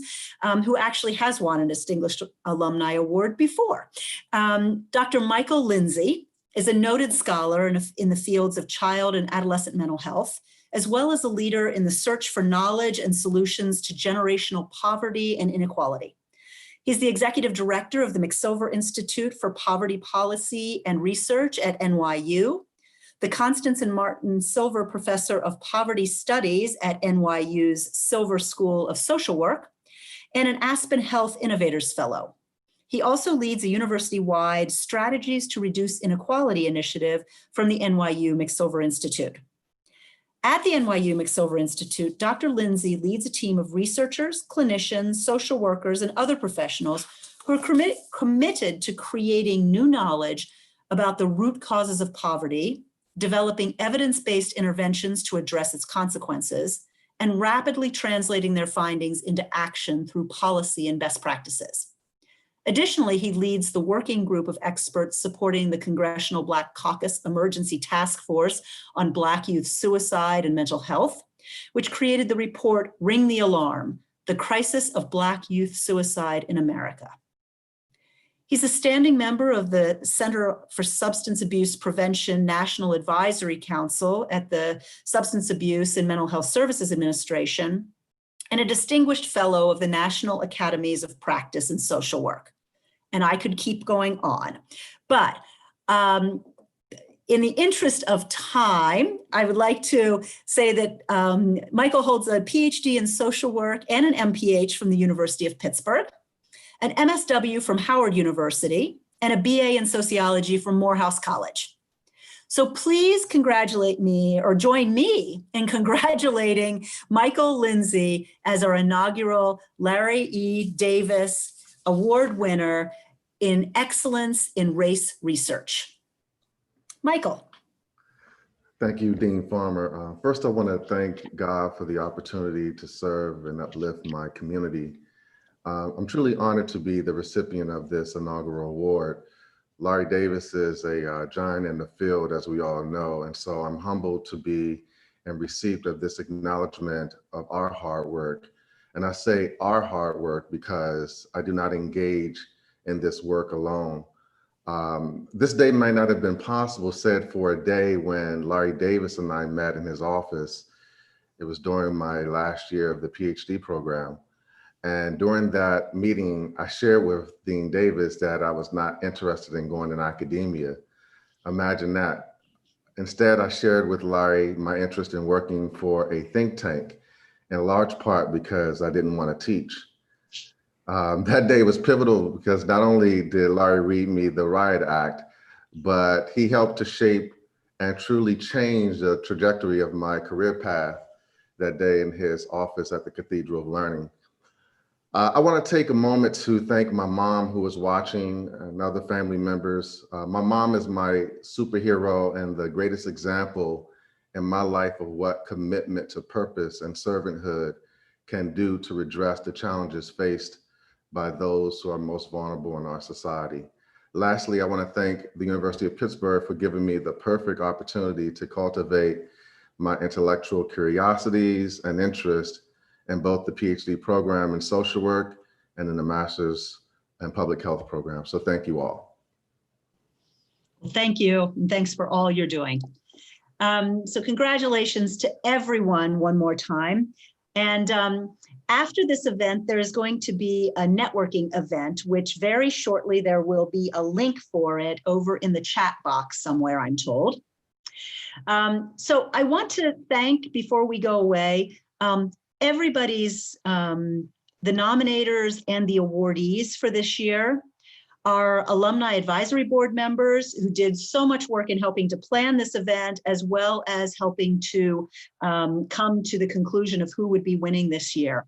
who actually has won a Distinguished Alumni Award before. Dr. Michael Lindsay is a noted scholar in the fields of child and adolescent mental health, as well as a leader in the search for knowledge and solutions to generational poverty and inequality. He's the executive director of the McSilver Institute for Poverty Policy and Research at NYU, the Constance and Martin Silver Professor of Poverty Studies at NYU's Silver School of Social Work, and an Aspen Health Innovators Fellow. He also leads a university-wide Strategies to Reduce Inequality initiative from the NYU McSilver Institute. At the NYU McSilver Institute, Dr. Lindsay leads a team of researchers, clinicians, social workers, and other professionals who are committed to creating new knowledge about the root causes of poverty, developing evidence-based interventions to address its consequences, and rapidly translating their findings into action through policy and best practices. Additionally, he leads the working group of experts supporting the Congressional Black Caucus Emergency Task Force on Black Youth Suicide and Mental Health, which created the report Ring the Alarm: The Crisis of Black Youth Suicide in America. He's a standing member of the Center for Substance Abuse Prevention National Advisory Council at the Substance Abuse and Mental Health Services Administration, and a distinguished fellow of the National Academies of Practice and Social Work. And I could keep going on. But in the interest of time, I would like to say that Michael holds a PhD in social work and an MPH from the University of Pittsburgh, an MSW from Howard University, and a BA in sociology from Morehouse College. So please congratulate me or join me in congratulating Michael Lindsay as our inaugural Larry E. Davis Award winner in Excellence in Race Research. Michael. Thank you, Dean Farmer. First, I want to thank God for the opportunity to serve and uplift my community. I'm truly honored to be the recipient of this inaugural award. Larry Davis is a giant in the field, as we all know, and so I'm humbled to be in receipt of this acknowledgement of our hard work. And I say our hard work because I do not engage in this work alone. This day might not have been possible, said for a day when Larry Davis and I met in his office. It was during my last year of the PhD program. And during that meeting, I shared with Dean Davis that I was not interested in going in academia. Imagine that. Instead, I shared with Larry my interest in working for a think tank, in large part because I didn't want to teach. That day was pivotal because not only did Larry read me the Riot Act, but he helped to shape and truly change the trajectory of my career path that day in his office at the Cathedral of Learning. I want to take a moment to thank my mom who was watching and other family members. My mom is my superhero and the greatest example in my life of what commitment to purpose and servanthood can do to redress the challenges faced by those who are most vulnerable in our society. Lastly, I want to thank the University of Pittsburgh for giving me the perfect opportunity to cultivate my intellectual curiosities and interest in both the PhD program in social work and in the master's and public health program. So thank you all. Thank you. And thanks for all you're doing. So congratulations to everyone one more time. And after this event, there is going to be a networking event, which very shortly there will be a link for it over in the chat box somewhere, I'm told. So I want to thank, before we go away, everybody's, the nominators and the awardees for this year, our Alumni Advisory Board members who did so much work in helping to plan this event, as well as helping to come to the conclusion of who would be winning this year.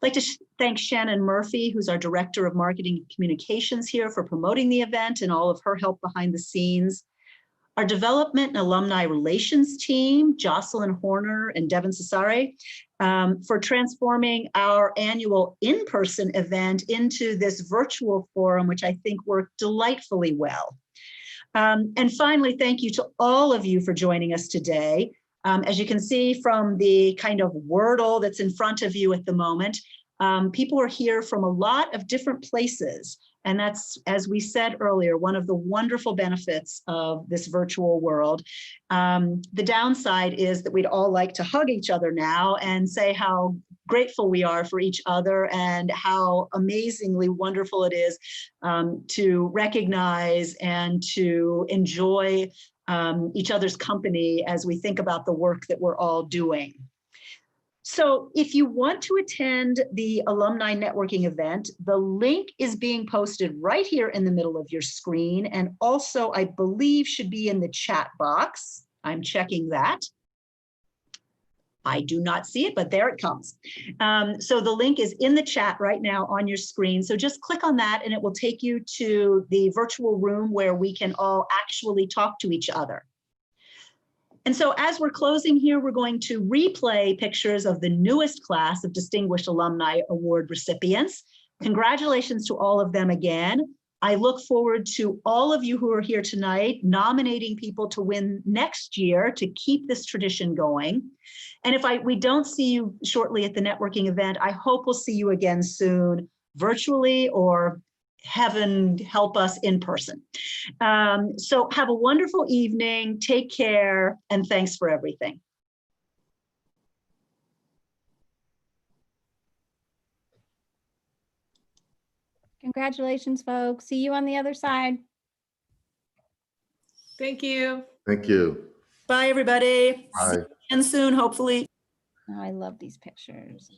I'd like to thank Shannon Murphy, who's our Director of Marketing and Communications here, for promoting the event and all of her help behind the scenes. Our Development and Alumni Relations team, Jocelyn Horner and Devin Cesare, for transforming our annual in-person event into this virtual forum, which I think worked delightfully well. And finally, thank you to all of you for joining us today. As you can see from the kind of wordle that's in front of you at the moment, people are here from a lot of different places. And that's, as we said earlier, one of the wonderful benefits of this virtual world. The downside is that we'd all like to hug each other now and say how grateful we are for each other and how amazingly wonderful it is to recognize and to enjoy each other's company as we think about the work that we're all doing. So if you want to attend the alumni networking event, the link is being posted right here in the middle of your screen, and also I believe should be in the chat box. I'm checking that. I do not see it, but there it comes. So the link is in the chat right now on your screen. So just click on that and it will take you to the virtual room where we can all actually talk to each other. And so as we're closing here, we're going to replay pictures of the newest class of Distinguished Alumni Award recipients. Congratulations to all of them again. I look forward to all of you who are here tonight nominating people to win next year to keep this tradition going. And if we don't see you shortly at the networking event, I hope we'll see you again soon, virtually or heaven help us in person. So have a wonderful evening, take care, and thanks for everything. Congratulations, folks. See you on the other side. Thank you. Thank you. Bye, everybody. Bye. See you again soon, hopefully. Oh, I love these pictures.